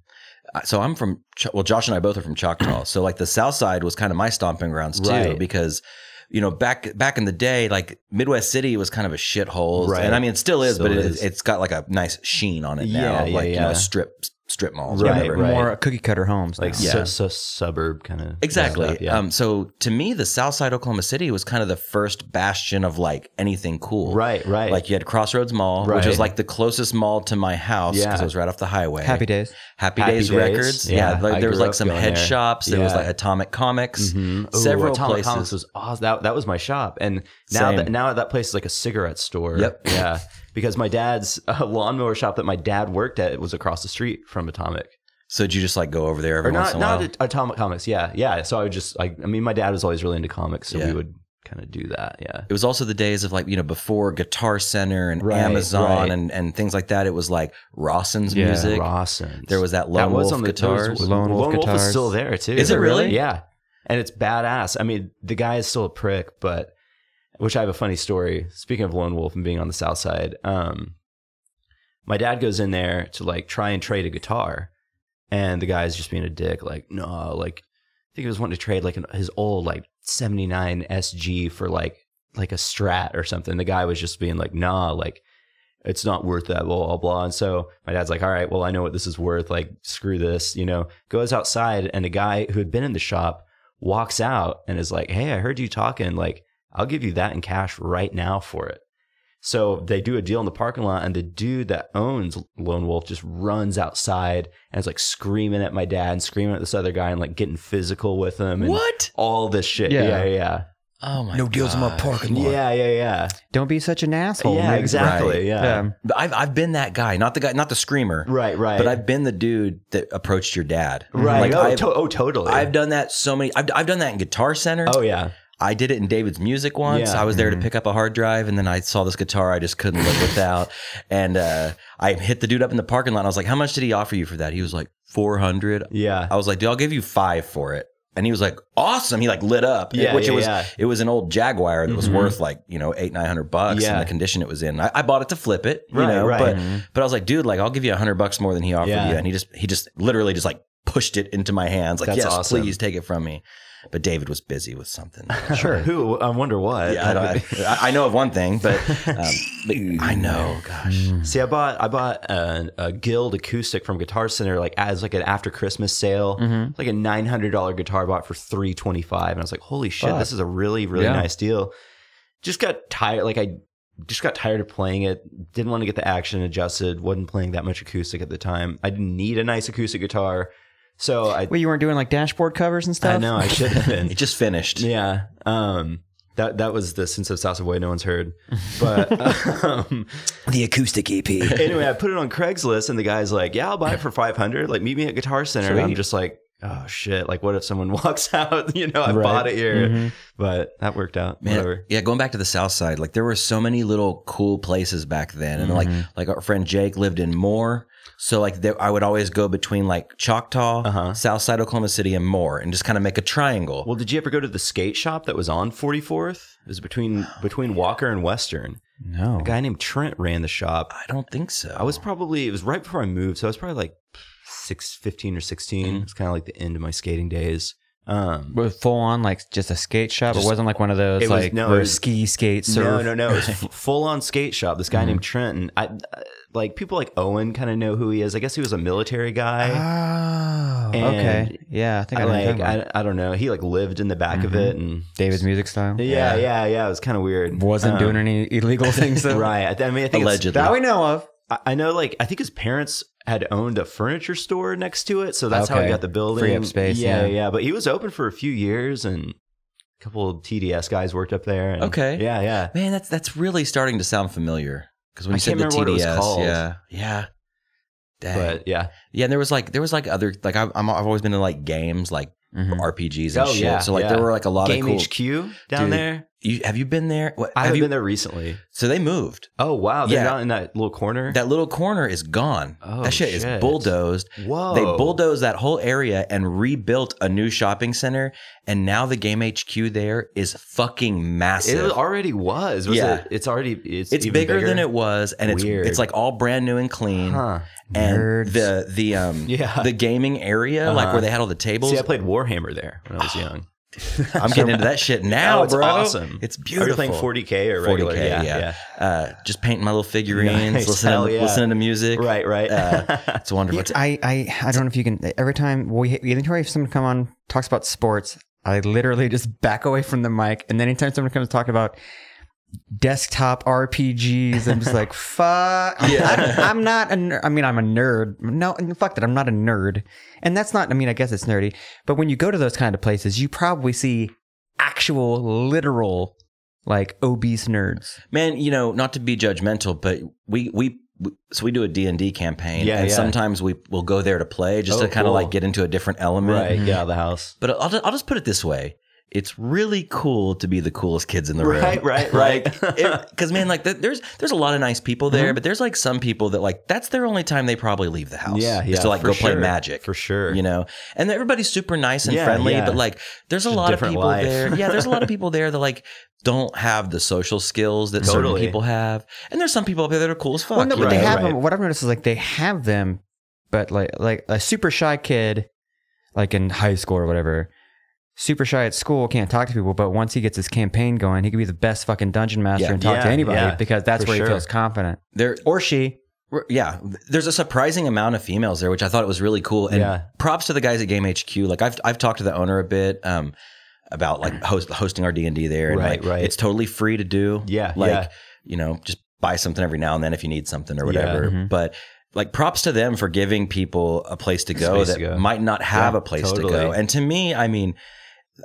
So I'm from, Josh and I both are from Choctaw. So like the South Side was kind of my stomping grounds too, Right. because, you know, back in the day, like Midwest City was kind of a shithole. Right. And I mean, it still is, Still but is. it's got like a nice sheen on it now. Yeah, like, yeah. you know, strip malls. Right, whatever. right. More cookie cutter homes. Like now. suburb kind of Exactly. stuff, yeah. So to me, the South Side Oklahoma City was kind of the first bastion of like anything cool. Right. Like you had Crossroads Mall, which Right. was like the closest mall to my house because Yeah. it was right off the highway. Happy Days. Happy Happy Days Days. Records. Yeah, Like, I there was grew like up some going head there. shops. There was Yeah. like Atomic Comics. Ooh, Several Atomic places. Comics was awesome. That was my shop, and now Same. now that place is like a cigarette store. Yep. Yeah, because my dad's lawnmower shop that my dad worked at was across the street from Atomic. So did you just like go over there every Or once in a while? not Atomic Comics. Yeah. So I would just I mean, my dad was always really into comics, so Yeah. we would kind of do that. Yeah. It was also the days of like, you know, before Guitar Center and Right, Amazon right. and things like that. It was like Rawson's Yeah, music. Rawson's. There was that Lone Wolf guitars. Lone Wolf is guitars. still there too. Is it really? Yeah. And it's badass. I mean, the guy is still a prick, but which I have a funny story. Speaking of Lone Wolf and being on the South Side, my dad goes in there to like try and trade a guitar, and the guy's just being a dick. Like, no, like I think he was wanting to trade like his old like 79 SG for like a Strat or something. The guy was just being like, nah, like it's not worth that, blah, blah, blah. And so my dad's like, all right, well, I know what this is worth. Like, screw this, you know, goes outside, and a guy who had been in the shop walks out and is like, hey, I heard you talking. Like, I'll give you that in cash right now for it. So they do a deal in the parking lot, and the dude that owns Lone Wolf just runs outside and is like screaming at my dad and screaming at this other guy and like getting physical with him. And What? all this shit. Yeah. Yeah. Oh my No deals in my God. parking lot. Yeah. Don't be such an asshole. Yeah, man. exactly. Right. Yeah. But I've been that guy, not the screamer. Right. But I've been the dude that approached your dad. Right. Like, Totally. I've done that so many. I've done that in Guitar Center. Oh, yeah. I did it in David's Music once. Yeah. I was there to pick up a hard drive, and then I saw this guitar I just couldn't live without. And I hit the dude up in the parking lot. And I was like, "How much did he offer you for that?" He was like, $400. Yeah. I was like, "Dude, I'll give you $5 for it." And he was like, "Awesome!" He like lit up. Yeah, which yeah, it was an old Jaguar that was worth like, you know, $800-900 Yeah. in the condition it was in. I bought it to flip it, you Right, know. right. But I was like, "Dude, like I'll give you $100 more than he offered Yeah. you." And he just literally just like pushed it into my hands, like, That's "Yes, awesome. please take it from me." But David was busy with something. Sure. Who? I wonder what. Yeah, I know of one thing, but I know. Gosh, See, I bought a Guild acoustic from Guitar Center like as like an after Christmas sale, like a $900 guitar bought for $325, and I was like, holy shit, this is a really nice deal. Just got tired. Like I just got tired of playing it. Didn't want to get the action adjusted. Wasn't playing that much acoustic at the time. I didn't need a nice acoustic guitar, so Wait, you weren't doing like dashboard covers and stuff? I know I should have been. it just finished. Yeah. That was the Sensitive Southside Boy no one's heard. But The acoustic EP. anyway, I put it on Craigslist, and the guy's like, yeah, I'll buy it for $500. Like, meet me at Guitar Center. And I'm just like, oh shit. Like, what if someone walks out? You know, I bought it here. But that worked out. Man, Whatever. yeah, going back to the South Side, like there were so many little cool places back then, and like our friend Jake lived in Moore, so like I would always go between like Choctaw, South Side, Oklahoma City, and Moore, and just kind of make a triangle. Well, did you ever go to the skate shop that was on 44th? It was between Walker and Western. No. A guy named Trent ran the shop. I don't think so. It was right before I moved, so I was probably like 15 or 16. It's kind of like the end of my skating days. With full on like just a skate shop. It wasn't like one of those it was- like no, where it was- ski, skate, surf. No. It was full on skate shop. This guy named Trent, and I like people like Owen kind of know who he is. I guess he was a military guy. Oh, And okay. Yeah, I think I know what you're talking about. I don't know. He like lived in the back of it, and David's music style. yeah. It was kind of weird. Wasn't doing any illegal things though. Right. I mean, I think Allegedly. That we know of. I know. Like, I think his parents had owned a furniture store next to it, so that's how he Okay. got the building. Free up space, yeah. But he was open for a few years, and A couple of TDS guys worked up there. And Okay. Yeah. Man, that's really starting to sound familiar. Because when you said the can't remember what it was TDS, called. yeah. Dang. But yeah. Yeah, and there was like other like I've always been in like games like RPGs and shit. Yeah, So like there were like a lot Game of cool. HQ down there. Have you been there? I haven't been there recently. So they moved. Oh wow, they're not in that little corner. That little corner is gone. Oh, that shit is bulldozed. Whoa. They bulldozed that whole area and rebuilt a new shopping center. And now the Game HQ there is fucking massive. It already was. It's even bigger than it was, and Weird. it's like all brand new and clean. Huh. And Nerds. the gaming area, like where they had all the tables. See, I played Warhammer there when I was young. I'm getting into that shit now, it's bro. awesome. It's beautiful. Are you playing 40K or regular? 40K, yeah. Just painting my little figurines, Nice. listening to music. Right. It's wonderful. I don't know if you can. Every time anytime someone come on talks about sports, I literally just back away from the mic, and then anytime someone comes to talk about desktop RPGs, I'm just like, fuck. I'm not a nerd. I mean, I'm a nerd. No, fuck that. I'm not a nerd. And that's not, I mean, I guess it's nerdy. But when you go to those kind of places, you probably see actual, literal, like obese nerds. Man, not to be judgmental, but we do a D&D campaign, and sometimes we'll go there to play just to kind of like get into a different element. Right, get out of the house. But I'll just put it this way. It's really cool to be the coolest kids in the room. Right. Because, man, like there's a lot of nice people there, but there's like some people that like that's their only time they probably leave the house. Is to like go play Magic. For sure. And everybody's super nice and friendly, but like there's a lot of people there. Yeah, there's a lot of people there that like don't have the social skills that certain people have. And there's some people up there that are cool as fuck. Well, no, but they have them. What I've noticed is like they have them, but like a super shy kid, like in high school or whatever, super shy at school, can't talk to people, but once he gets his campaign going, he could be the best fucking dungeon master and talk to anybody because that's where he feels confident. Or she. Yeah, there's a surprising amount of females there, which I thought it was really cool. And props to the guys at Game HQ. Like I've talked to the owner a bit about like hosting our D&D there, and it's totally free to do. Just buy something every now and then if you need something or whatever. But like props to them for giving people a place to go that might not have a place to go. And to me, I mean,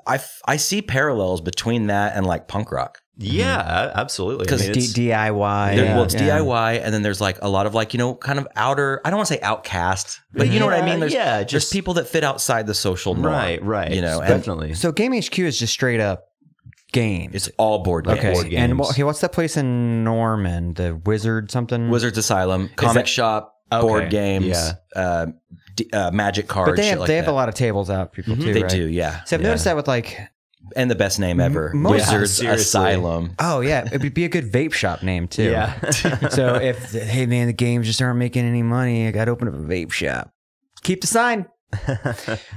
I see parallels between that and like punk rock. Yeah, absolutely. Because DIY. Well, it's DIY, and then there's like a lot of like, kind of outer, I don't want to say outcast, but you know what I mean? There's people that fit outside the social norm. Right. Definitely. So Game HQ is just straight up games. It's all board games. Okay. Board games. And what's that place in Norman? The Wizard something? Wizards Asylum, comic shop, board games, magic cards. But they have a lot of tables out, people too, They right? do, yeah. So I've noticed that with like... And the best name ever, Wizards Asylum. Oh, yeah. It would be a good vape shop name, too. Yeah. So hey, man, the games just aren't making any money. I got to open up a vape shop. Keep the sign.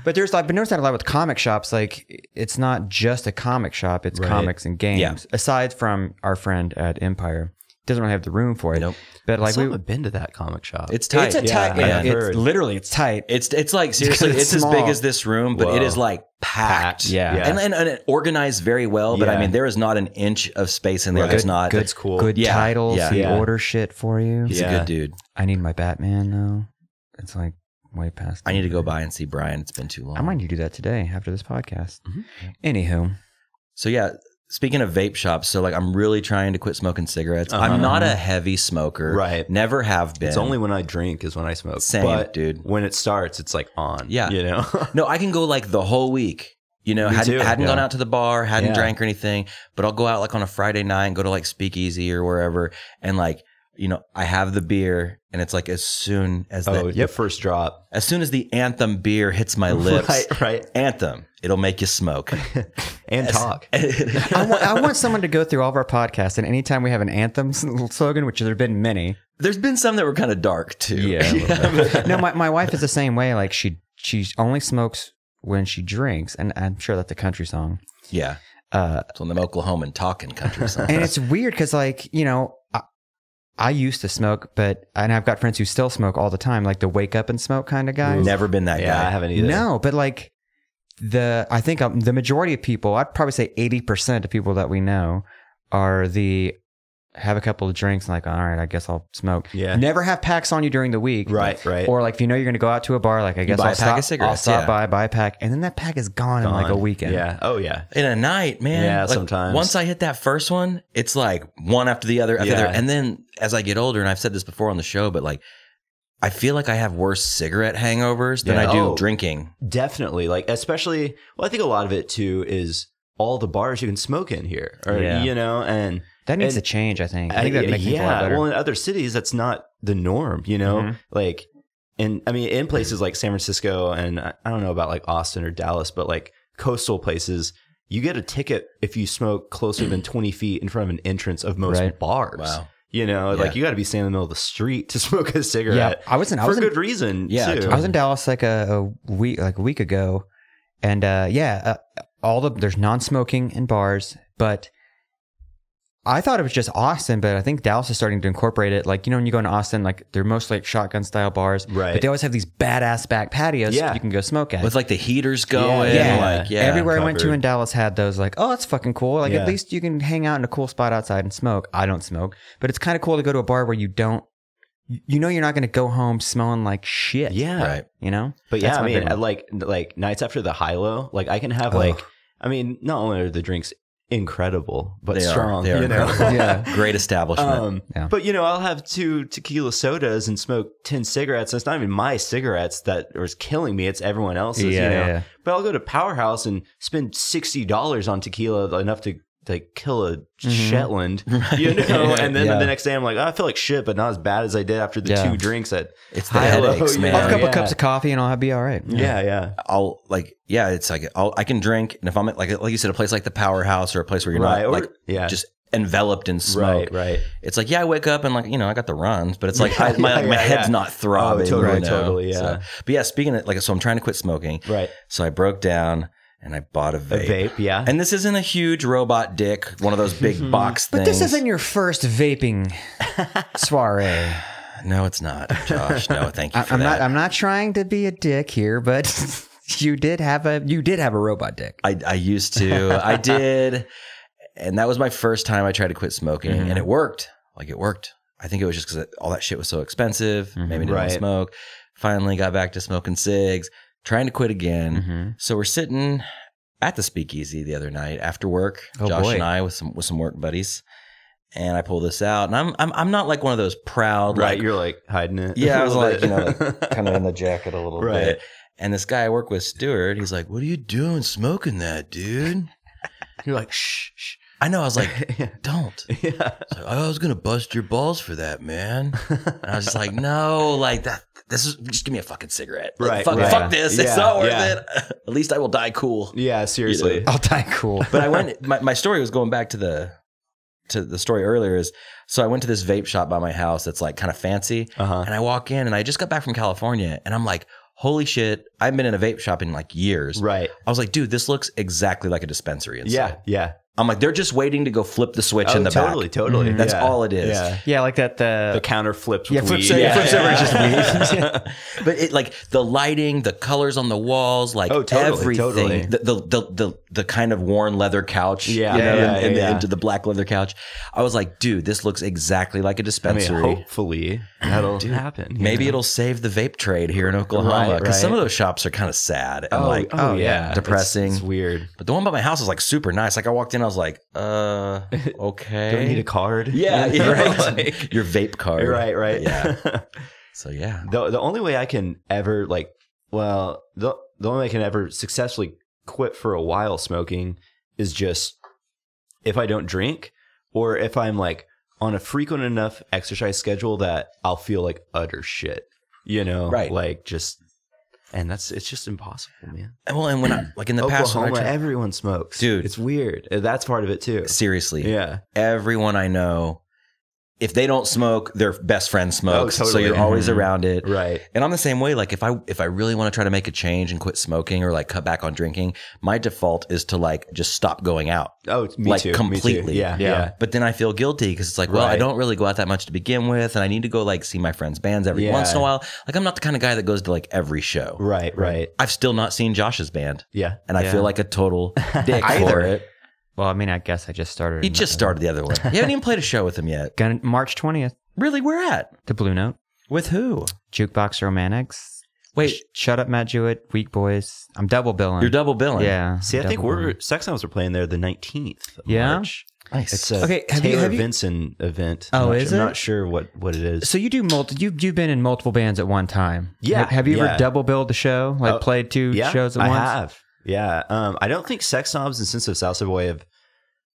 But I've been noticing that a lot with comic shops. Like, it's not just a comic shop. It's comics and games. Yeah. Aside from our friend at Empire. Doesn't really have the room for it. Nope. But like we've been to that comic shop. It's tight. It's tight. It's literally tight. It's like seriously, it's as big as this room, but it is like packed. Yeah. And it organized very well. But I mean, there is not an inch of space in there. That's not. That's cool. Good titles. He order shit for you. He's a good dude. I need my Batman though. It's like way past. I need to go by and see Brian. It's been too long. I might need to do that today after this podcast. Anywho. So yeah. Speaking of vape shops, so like I'm really trying to quit smoking cigarettes. I'm not a heavy smoker. Right. Never have been. It's only when I drink is when I smoke. Same, dude. When it starts, it's like on. Yeah. You know? No, I can go like the whole week. Hadn't gone out to the bar, hadn't drank or anything, but I'll go out like on a Friday night and go to like Speakeasy or wherever. And like, I have the beer and it's like as soon as the first drop. As soon as the Anthem beer hits my lips. Right. Anthem. It'll make you smoke. And talk. I want someone to go through all of our podcasts, and anytime we have an Anthem slogan, which there have been many. There's been some that were kind of dark too. Yeah. No, my wife is the same way. Like she only smokes when she drinks, and I'm sure that's a country song. Yeah. It's one of them Oklahoman talking country songs. And it's weird because like, I used to smoke, and I've got friends who still smoke all the time, like the wake up and smoke kind of guys. Never been that guy. Yeah, I haven't either. No, but like I think the majority of people, I'd probably say 80% of people that we know are the have a couple of drinks and like, all right, I guess I'll smoke. Yeah. Never have packs on you during the week. Right. Or like if you know you're going to go out to a bar, like I guess buy I'll a pack of stop cigarettes, buy a pack, and then that pack is gone in like a weekend. Yeah. Oh yeah. In a night, man. Yeah, like, sometimes. Once I hit that first one, it's like one after the other, and then as I get older, and I've said this before on the show, but like I feel like I have worse cigarette hangovers than I do drinking. Definitely. Like, especially, well, I think a lot of it too is all the bars you can smoke in here, or, you know, and that needs to change. I think that makes things a lot better. Well, in other cities, that's not the norm, you know, like, and I mean, in places like San Francisco, and I don't know about like Austin or Dallas, but like coastal places, you get a ticket if you smoke closer than 20 feet in front of an entrance of most bars. Wow. You know, like you got to be standing in the middle of the street to smoke a cigarette. Yeah, I was in good reason. Yeah, too. I was in Dallas like a week ago, and there's non-smoking in bars, but I thought it was just Austin, but I think Dallas is starting to incorporate it. Like, you know, when you go into Austin, like they're mostly like shotgun style bars, right? But they always have these badass back patios you can go smoke at. With like the heaters going. Everywhere I went to in Dallas had those like, oh, that's fucking cool. Like at least you can hang out in a cool spot outside and smoke. I don't smoke, but it's kind of cool to go to a bar where you don't, you know, you're not going to go home smelling like shit. Yeah. Right. You know? But yeah, I mean, like nights after the high-low, like I can have I mean, not only are the drinks incredible, but strong. They are you know? Great establishment. But you know, I'll have 2 tequila sodas and smoke 10 cigarettes. And it's not even my cigarettes that was killing me; it's everyone else's. You know? But I'll go to Powerhouse and spend $60 on tequila, enough to like kill a Shetland, you know. And then the next day, I'm like, I feel like shit, but not as bad as I did after the 2 drinks at it's the headaches, man. I'll have a couple cups of coffee and I'll be all right. I'll like, it's like I can drink, and if I'm at like you said, a place like the Powerhouse or a place where you're not just enveloped in smoke, right. It's like, I wake up and like, you know, I got the runs, but it's like my head's not throbbing. Totally, yeah. So, but yeah, speaking of like, so I'm trying to quit smoking, right? So I broke down and I bought a vape. And this isn't a huge robot dick, one of those big box things. But this isn't your first vaping soiree. No, it's not, Josh. No, thank you for that. I'm not trying to be a dick here, but you did have a robot dick. I used to. I did. And that was my first time I tried to quit smoking, and it worked. Like, it worked. I think it was just because all that shit was so expensive. Maybe didn't want to smoke. Finally got back to smoking cigs. Trying to quit again. So we're sitting at the Speakeasy the other night after work, Josh and I with some work buddies, and I pull this out, and I'm not like one of those proud, right? You're like hiding it. Yeah, I was like, you know, like, kind of in the jacket a little bit. And this guy I work with, Stuart, he's like, "What are you doing smoking that, dude?" You're like, shh. I know. I was like, don't. Like, I was gonna bust your balls for that, man. And I was just like, no, like that. This is just give me a fucking cigarette. Like, fuck this. It's not worth it. At least I will die cool. Yeah, seriously. You know? I'll die cool. But I went. My story was going back to the story earlier. Is so I went to this vape shop by my house that's like kind of fancy, and I walk in, and I just got back from California, and I'm like, holy shit! I've been in a vape shop in like years. Right. I was like, dude, this looks exactly like a dispensary inside. Yeah. I'm like, they're just waiting to go flip the switch in the back. Totally. That's all it is. Yeah, like that. The counter flips with weed. Flips over, it's just weed. But it like the lighting, the colors on the walls, like everything. Totally. The kind of worn leather couch. Into the black leather couch. I was like, dude, this looks exactly like a dispensary. I mean, hopefully that'll happen. Maybe it'll save the vape trade here in Oklahoma, because some of those shops are kind of sad and depressing. It's weird. But the one by my house is like super nice. Like I walked in, I was like, okay. Do I need a card? Yeah, right. Like, your vape card. Right. Yeah. So yeah. The only way I can ever the only way I can ever successfully quit for a while smoking is just if I don't drink, or if I'm like on a frequent enough exercise schedule that I'll feel like utter shit. You know? Right. Like just. And it's just impossible, man. Well, and when I like in the Oklahoma, past, everyone smokes, dude. It's weird. That's part of it too. Seriously, yeah. Everyone I know, if they don't smoke, their best friend smokes. Totally. So you're always around it, right? And I'm the same way. Like if I really want to try to make a change and quit smoking or like cut back on drinking, my default is to like just stop going out. Oh, me like too. Completely. Me too. Yeah. But then I feel guilty because it's like, well, I don't really go out that much to begin with, and I need to go like see my friends' bands every once in a while. Like I'm not the kind of guy that goes to like every show. Right. I've still not seen Josh's band. Yeah. And I feel like a total dick for it. Well, I mean, I guess I just started. He just started the other one. You haven't even played a show with him yet. March 20th. Really? Where at? The Blue Note. With who? Jukebox Romantics. Wait. Shut Up, Matt Jewett. Weak Boys. I'm double billing. You're double billing. Yeah. See, I think Sex Snobs are playing there the 19th of March. Nice. It's a Okay, Taylor Vincent event. Is I'm it? not sure what it is. So you do you've been in multiple bands at one time. Yeah. Have you ever double billed the show? Like played two shows at once? I have. Yeah. I don't think Sex Snobs and Sensitive Southside Boy have.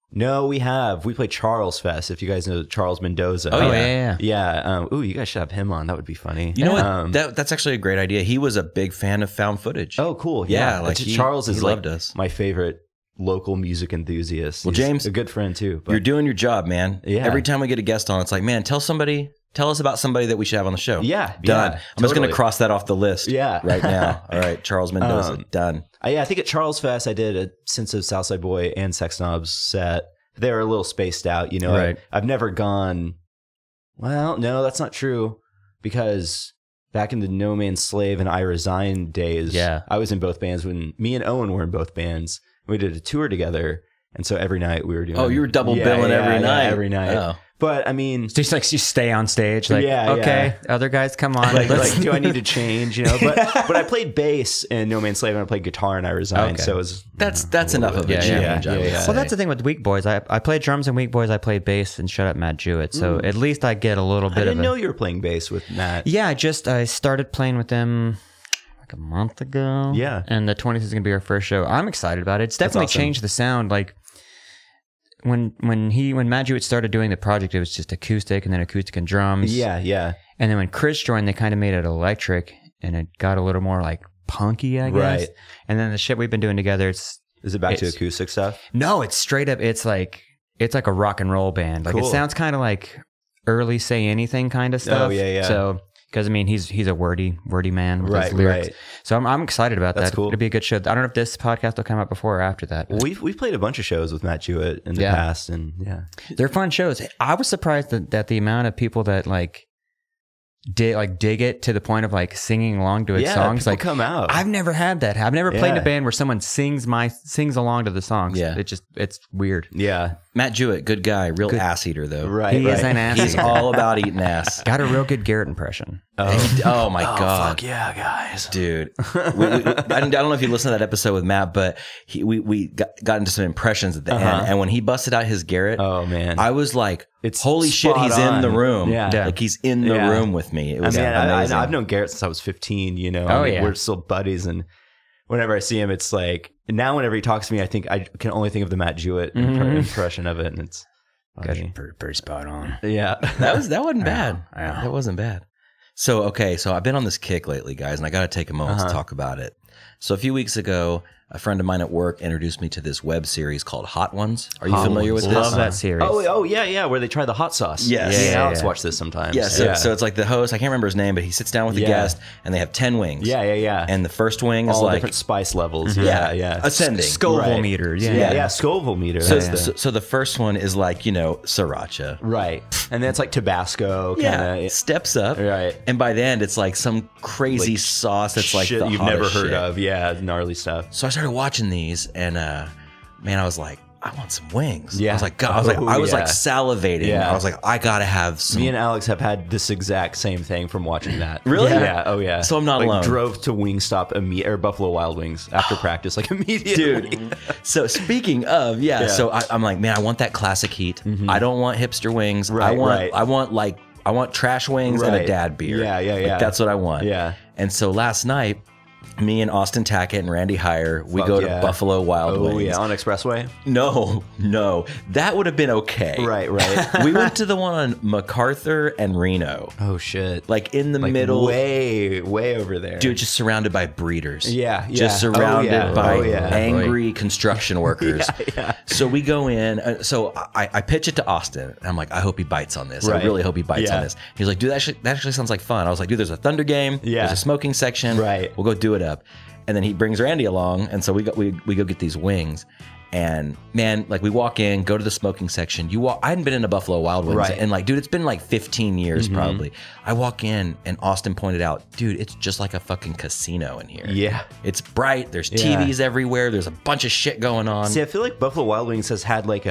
No, we have. We played Charles Fest, if you guys know Charles Mendoza. Oh, yeah. Yeah. You guys should have him on. That would be funny. You know what? That's actually a great idea. He was a big fan of found footage. Oh, cool. Yeah, like Charles is loved like us. my favorite local music enthusiast. Well, He's James, a good friend too. But you're doing your job, man. Yeah. Every time we get a guest on, it's like, man, tell us about somebody that we should have on the show. Yeah. Done. Yeah, I'm just going to cross that off the list. Yeah. Right now. All right. Charles Mendoza. Done. I think at Charles Fest, I did a Sensitive Southside Boy and Sex Snobs set. They were a little spaced out, you know. Right. I've never gone. Well, no, that's not true, because back in the No Man's Slave and I Resign days, I was in both bands when me and Owen were in both bands. We did a tour together, and so every night we were doing. Oh, you were double billing every night. Yeah, every night. Oh. But I mean, just like you stay on stage, like other guys come on. like, do I need to change? You know, but I played bass in No Man's Slave and I played guitar and I Resigned. So it was that's enough of a change. Well, that's the thing with Weak Boys. I played drums in Weak Boys. I played bass and Shut Up, Matt Jewett. So at least I get a little bit. I didn't know you were playing bass with Matt. Yeah, I started playing with them like a month ago. Yeah, and the 20th is gonna be our first show. I'm excited about it. It's definitely changed the sound. Like. When Matt Jewett started doing the project, it was just acoustic and then acoustic and drums. Yeah. And then when Chris joined, they kind of made it electric and it got a little more like punky, I guess. Right. And then the shit we've been doing together, is it back to acoustic stuff? No, it's straight up. It's like a rock and roll band. Like It sounds kind of like early Say Anything kind of stuff. Oh yeah. So. Because I mean, he's a wordy man with his lyrics. So I'm excited about that. Cool. It'll be a good show. I don't know if this podcast will come out before or after that. Well, we've played a bunch of shows with Matt Jewett in the past, and they're fun shows. I was surprised that the amount of people that dig it to the point of like singing along to its songs. Like come out. I've never had that. I've never played in a band where someone sings along to the songs. Yeah, it's weird. Yeah. Matt Jewett, good guy, real ass eater though. Right. He is an ass. He's all about eating ass. Got a real good Garrett impression. Oh my god. Fuck yeah, guys. Dude. I don't know if you listened to that episode with Matt, but we got into some impressions at the end, and when he busted out his Garrett, oh man, I was like, it's holy shit, he's in the room. Yeah. Like he's in the room with me. It was amazing. I've known Garrett since I was 15, you know. We're still buddies, and whenever I see him, it's like now whenever he talks to me, I can only think of the Matt Jewett impression of it, and it's pretty spot on. Yeah. That wasn't bad. That wasn't bad. So I've been on this kick lately, guys, and I got to take a moment to talk about it. So a few weeks ago, a friend of mine at work introduced me to this web series called Hot Ones. Are you familiar with this? Love that series. Oh yeah, where they try the hot sauce. Yes. Alex watch this sometimes. Yeah, so it's like the host, I can't remember his name, but he sits down with the guest, and they have 10 wings. Yeah. And the first wing is all like different spice levels. Yeah. Ascending. Scoville meters. Yeah, Scoville meter. So the first one is like, sriracha. Right. And then it's like Tabasco. Kinda, steps up. Right. And by the end, it's like some crazy sauce that's like shit the you've never hottest heard shit. of. Yeah, gnarly stuff. So I started watching these, and man, I was like, I want some wings. Yeah. I was like, God, I was like salivating. Yeah. I was like, I gotta have some. Me and Alex have had this exact same thing from watching that. Really? Yeah. Oh yeah. So I'm not alone. Drove to Wingstop or Buffalo Wild Wings after practice, like immediately. Dude. So speaking of, so I'm like, man, I want that classic heat. I don't want hipster wings. Right, I want trash wings and a dad beer. Yeah. Like, that's what I want. Yeah. And so last night, me and Austin Tackett and Randy Heyer, we go to Buffalo Wild Wings. Oh yeah, on Expressway? No, that would have been okay. Right. We went to the one on MacArthur and Reno. Oh shit! Like in the middle, way over there, dude. Just surrounded by breeders. Yeah. Just surrounded by angry construction workers. Yeah. So we go in. So I pitch it to Austin, and I'm like, I hope he bites on this. I really hope he bites on this. He's like, dude, that actually sounds like fun. I was like, dude, there's a Thunder game. Yeah. There's a smoking section. Right. We'll go do it up. And then he brings Randy along, and so we go get these wings. And man, like we walk in, go to the smoking section. I hadn't been in a Buffalo Wild Wings. Right. And like, dude, it's been like 15 years probably. I walk in and Austin pointed out, dude, it's just like a fucking casino in here. Yeah. It's bright. There's TVs everywhere. There's a bunch of shit going on. See, I feel like Buffalo Wild Wings has had like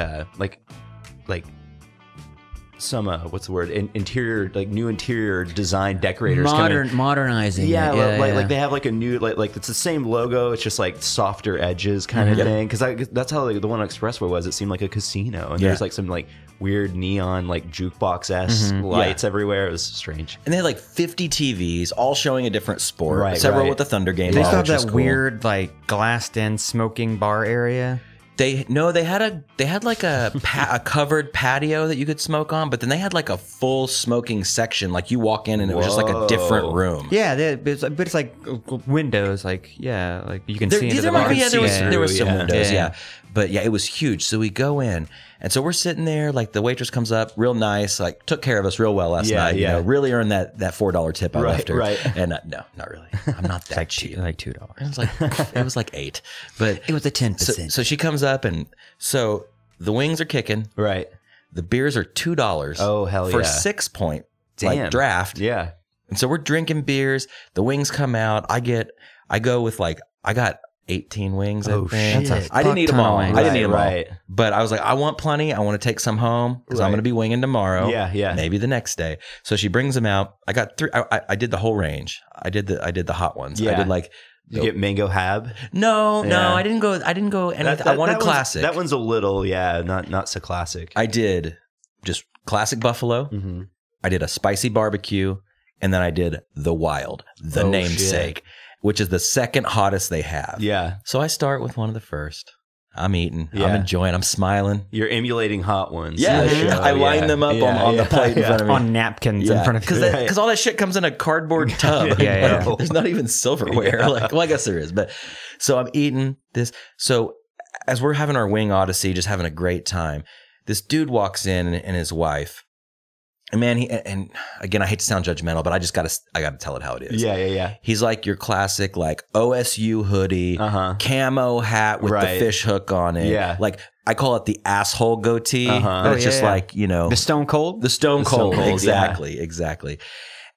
some what's the word, interior, like new interior design decorators modernizing like they have like a new like it's the same logo, it's just like softer edges kind of thing, because that's how like, the one on Expressway was. It seemed like a casino, and there's like some like weird neon like jukebox-esque lights everywhere. It was strange. And they had like 50 TVs all showing a different sport, several with the Thunder game. They still have that weird like glassed-in smoking bar area. They had like a covered patio that you could smoke on, but then they had like a full smoking section. Like you walk in and it was just like a different room. Yeah, but it's like windows. Like like you can see into the bar. There was some windows. Yeah. But yeah, it was huge. So we go in, and so we're sitting there. Like the waitress comes up, real nice, like took care of us real well last night. You know, really earned that $4 tip I left her. Right. And no, not really. I'm not that cheap. Like $2. It was like $8, but it was a 10%. So she comes up, and so the wings are kicking. Right. The beers are $2. Oh hell for yeah. 6 point like draft. Yeah. And so we're drinking beers. The wings come out. I got 18 wings. I think. I didn't eat them all. I didn't eat them all. But I was like, I want plenty. I want to take some home because I'm going to be winging tomorrow. Yeah. Maybe the next day. So she brings them out. I got 3. I did the whole range. I did the hot ones. Yeah. I did like. Did you get mango hab? No, I didn't go anything. I wanted classic. That one's a little, not so classic. I did just classic buffalo. I did a spicy barbecue, and then I did the wild, the namesake, which is the second hottest they have. Yeah. So I start with one of the first. I'm eating. I'm enjoying. I'm smiling. You're emulating hot ones. Yeah. I line them up on the plate in front of me. On napkins in front of you. Because all that shit comes in a cardboard tub. There's not even silverware. Like, well, I guess there is. But so I'm eating this. So as we're having our wing odyssey, just having a great time, this dude walks in and his wife. And man, and again, I hate to sound judgmental, but I gotta tell it how it is. Yeah. He's like your classic, like OSU hoodie, camo hat with the fish hook on it. Yeah. Like I call it the asshole goatee. But it's just like, you know, the Stone Cold. Exactly.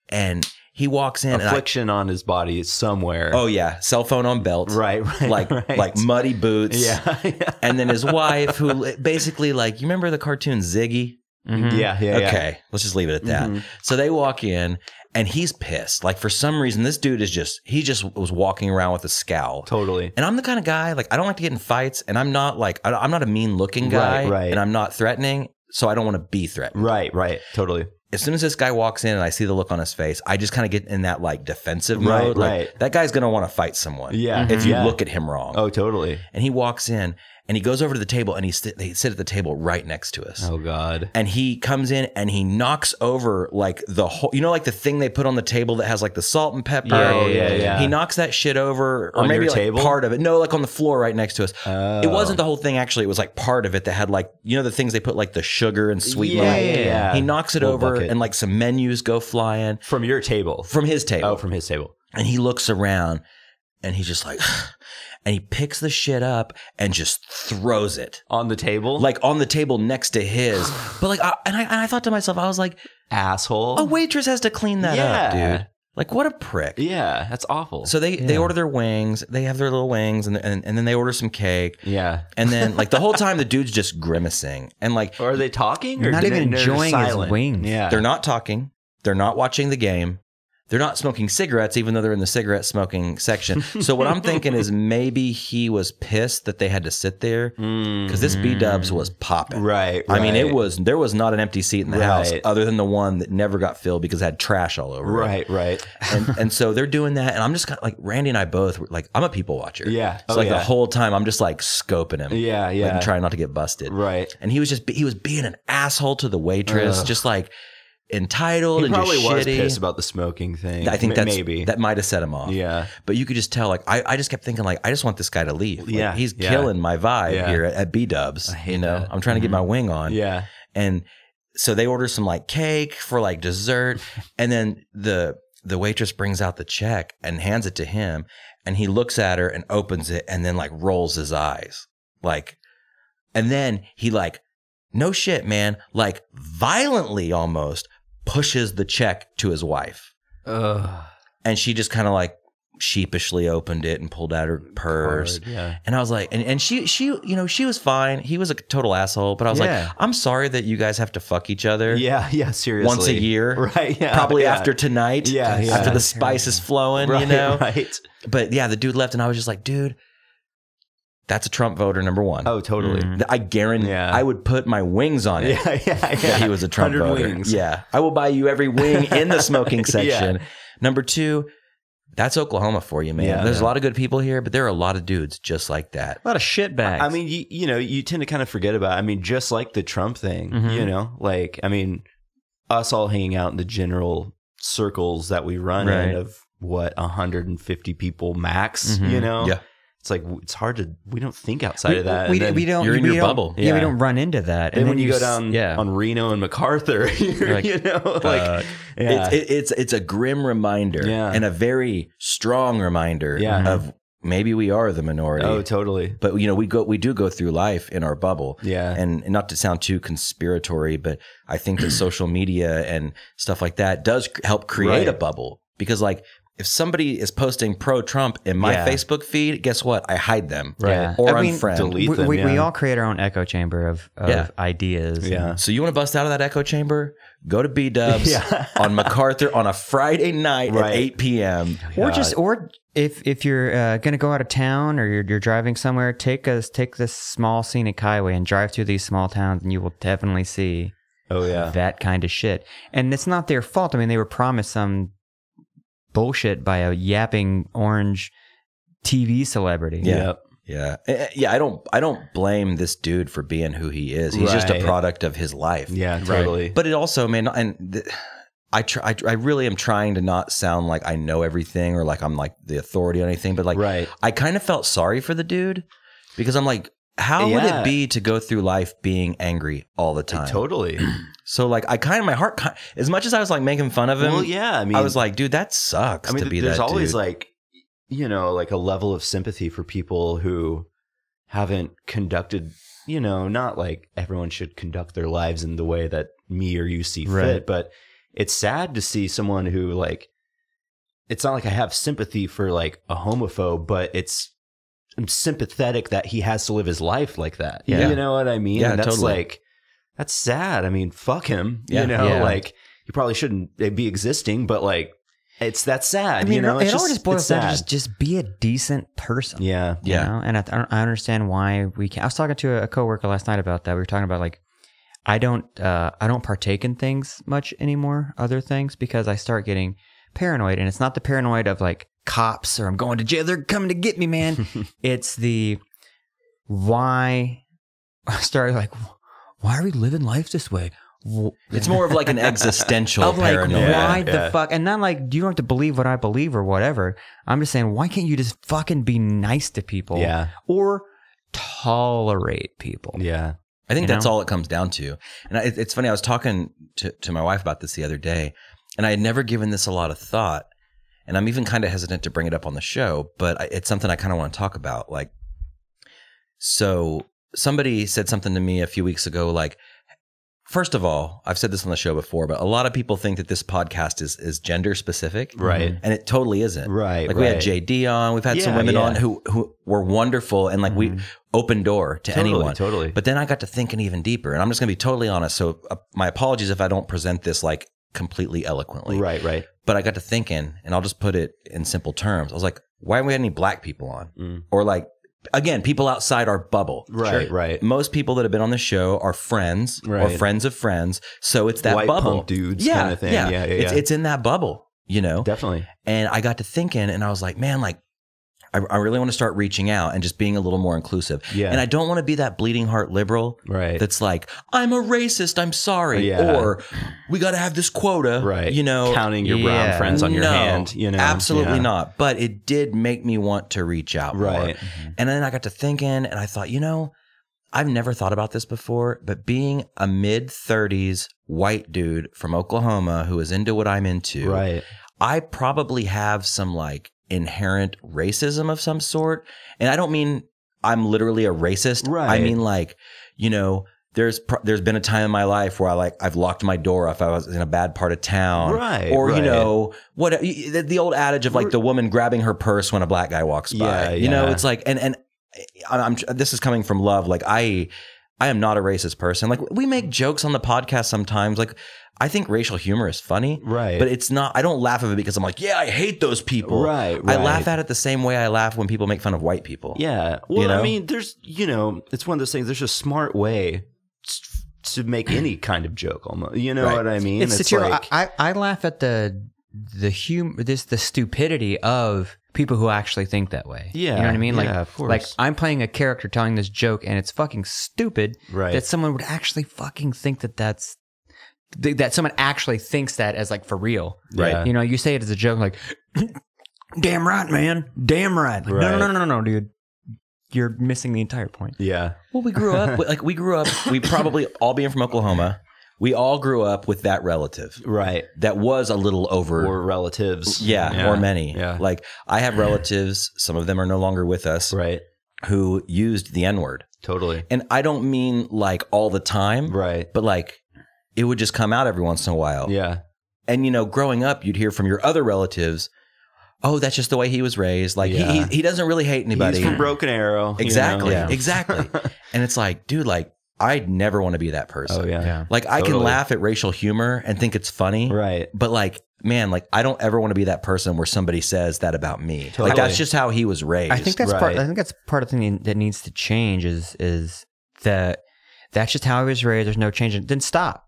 And he walks in. Affliction on his body somewhere. Oh yeah, cell phone on belt. Right. Like muddy boots. Yeah. And then his wife, who basically like, you remember the cartoon Ziggy? Yeah. Okay, let's just leave it at that. So they walk in, and he's pissed. Like for some reason, this dude is he just was walking around with a scowl. Totally. And I'm the kind of guy, like I don't like to get in fights, and I'm not a mean looking guy, and I'm not threatening, so I don't want to be threatened. Right. Totally. As soon as this guy walks in and I see the look on his face, I just kind of get in that like defensive mode. Like that guy's gonna want to fight someone. Yeah. If you look at him wrong. Oh, totally. And he walks in. And he goes over to the table, and they sit at the table right next to us. Oh God! And he comes in and he knocks over like the whole, like the thing they put on the table that has like the salt and pepper. Yeah. He knocks that shit over, or on maybe your like table? part of it. No, like on the floor right next to us. Oh. It wasn't the whole thing actually. It was like part of it that had like the things they put like the sugar and sweet. Yeah. He knocks it over, and like some menus go flying from your table. From his table. Oh, from his table. And he looks around, and he's just like. And he picks the shit up and just throws it on the table, like on the table next to his. But like, I thought to myself, I was like, asshole. A waitress has to clean that up, dude. Like, what a prick. Yeah, that's awful. So they order their wings. They have their little wings, and then they order some cake. Yeah. And then like the whole time the dude's just grimacing and like, are they talking? Or not even enjoying his wings. Yeah. They're not talking. They're not watching the game. They're not smoking cigarettes, even though they're in the cigarette smoking section. So what I'm thinking is maybe he was pissed that they had to sit there because this B-dubs was popping. Right. I mean, there was not an empty seat in the house other than the one that never got filled because it had trash all over it. Right. And so they're doing that, and I'm just kind of like, Randy and I both were like, I'm a people watcher. Yeah. So the whole time I'm just like scoping him. Yeah. Like, trying not to get busted. Right. And he was being an asshole to the waitress, just like. Entitled and just shitty. He probably was pissed about the smoking thing. I think that might have set him off. Yeah, but you could just tell. Like I just kept thinking, like I just want this guy to leave. Like, he's killing my vibe here at B-dubs. I'm trying to get my wing on. Yeah, and so they order some like cake for like dessert, and then the waitress brings out the check and hands it to him, and he looks at her and opens it, and then like rolls his eyes, like. And then he like, no shit, man, like violently almost pushes the check to his wife. And she just kind of like sheepishly opened it and pulled out her purse. And I was like, and she, you know, she was fine. He was a total asshole, but I was like, I'm sorry that you guys have to fuck each other. Seriously. Once a year. Right. Yeah. Probably after tonight. After the spice is flowing, right, you know? Right. But yeah, the dude left and I was just like, dude, that's a Trump voter, number one. Oh, totally. I guarantee I would put my wings on it. That he was a Trump voter. Wings. Yeah. I will buy you every wing in the smoking section. Number two, that's Oklahoma for you, man. There's a lot of good people here, but there are a lot of dudes just like that. A lot of shitbags. I mean, you know, you tend to kind of forget about, I mean, just like the Trump thing, you know, like, I mean, us all hanging out in the general circles that we run in of what, 150 people max, you know? Yeah. It's like, it's hard to, we don't think outside of that. We don't, you're in your bubble. Yeah, we don't run into that. Then when you go down on Reno and MacArthur, like, you know, like, it's a grim reminder and a very strong reminder of maybe we are the minority. Oh, totally. But, you know, we do go through life in our bubble. Yeah. And not to sound too conspiratory, but I think that social media and stuff like that does help create a bubble because, like, if somebody is posting pro-Trump in my Facebook feed, guess what? I hide them. Right. Or unfriend. Delete them, we all create our own echo chamber of ideas. Yeah. So you want to bust out of that echo chamber? Go to B-Dubs on MacArthur on a Friday night at 8 p.m. Or if you're going to go out of town or you're driving somewhere, take this small scenic highway and drive through these small towns and you will definitely see that kind of shit. And it's not their fault. I mean, they were promised some bullshit by a yapping orange TV celebrity. Yeah. I don't blame this dude for being who he is. He's just a product of his life. Yeah, totally. But it also, man, and I really am trying to not sound like I know everything or like I'm like the authority on anything. But like, I kind of felt sorry for the dude because I'm like, how would it be to go through life being angry all the time? Totally. So like I kind of, my heart, as much as I was like making fun of him, I mean, I was like, dude, that sucks. I mean, to be there's that always dude. like, you know, like a level of sympathy for people who haven't conducted, you know, not like everyone should conduct their lives in the way that me or you see fit, but it's sad to see someone who like, it's not like I have sympathy for like a homophobe, but I'm sympathetic that he has to live his life like that. Yeah. You know what I mean? Yeah, and that's totally. like, that's sad. I mean, fuck him. You know, like he probably shouldn't be existing, but like that's sad. I mean, you know, it all just boils down to just be a decent person. Yeah. You know? And I understand why we can't. I was talking to a coworker last night about that. We were talking about like, I don't partake in things much anymore, other things, because I start getting paranoid. And it's not the paranoid of like cops or I'm going to jail, they're coming to get me, man. It's the why I started like, why are we living life this way? It's more of like an existential paranoia. Why the fuck? And not like, you don't have to believe what I believe or whatever. I'm just saying, why can't you just fucking be nice to people? Yeah. Or tolerate people? Yeah. I think that's all it comes down to. And it's funny, I was talking to my wife about this the other day, and I had never given this a lot of thought. And I'm even kind of hesitant to bring it up on the show, but it's something I kind of want to talk about. Like, so somebody said something to me a few weeks ago, like, first of all, I've said this on the show before, but a lot of people think that this podcast is gender specific. Right. And it totally isn't. Right. Like we had JD on, we've had some women on who were wonderful and like we open door to anyone. Totally. But then I got to thinking even deeper, and I'm just going to be totally honest. So my apologies if I don't present this like completely eloquently. Right. But I got to thinking, and I'll just put it in simple terms. I was like, why haven't we had any black people on? Or like, again, people outside our bubble. Right. Most people that have been on the show are friends or friends of friends. So it's that white bubble. punk dudes kind of thing. Yeah. It's in that bubble, you know? Definitely. And I got to thinking, and I was like, man, like, I really want to start reaching out and just being a little more inclusive. Yeah. And I don't want to be that bleeding heart liberal that's like, I'm a racist, I'm sorry. Or we got to have this quota, you know. Counting your brown friends on your hand, you know. Absolutely not. But it did make me want to reach out more. And then I got to thinking, and I thought, you know, I've never thought about this before, but being a mid-30s white dude from Oklahoma who is into what I'm into, I probably have some like inherent racism of some sort. And I don't mean I'm literally a racist. Right. I mean, like, you know, there's been a time in my life where I've locked my door if I was in a bad part of town. Right. Or, you know, what the old adage of like the woman grabbing her purse when a black guy walks by. Yeah, you know, it's like, and this is coming from love. Like I am not a racist person. Like we make jokes on the podcast sometimes. Like I think racial humor is funny. Right. But it's not, I don't laugh at it because I'm like, yeah, I hate those people. Right. I laugh at it the same way I laugh when people make fun of white people. Yeah. Well, you know? I mean, there's, you know, it's one of those things. There's a smart way to make any kind of joke, almost. You know what I mean? It's like, I laugh at the humor, the stupidity of people who actually think that way. Yeah, you know what I mean? Like, of course. like I'm playing a character telling this joke, and it's fucking stupid. Right. That someone would actually fucking think that someone actually thinks that as like for real. Right. Yeah. You know, you say it as a joke, like, damn right, man. Damn right. Like, Right. No, dude. You're missing the entire point. Yeah. Well, we grew up, we probably all being from Oklahoma, we all grew up with that relative. Right. That was a little over. Or relatives. Yeah, or many. Yeah. Like I have relatives, some of them are no longer with us, Right. who used the N-word. Totally. And I don't mean like all the time. Right. But like it would just come out every once in a while. Yeah. And you know, growing up, you'd hear from your other relatives, oh, that's just the way he was raised. Like he doesn't really hate anybody. He's from Broken Arrow. Exactly. You know? Exactly. And it's like, dude, like I'd never want to be that person. Oh, yeah. Like I can laugh at racial humor and think it's funny. Right. But like, man, like I don't ever want to be that person where somebody says that about me. Totally. Like that's just how he was raised. I think that's part. I think that's part of the thing that needs to change is that that's just how he was raised. There's no change. Then stop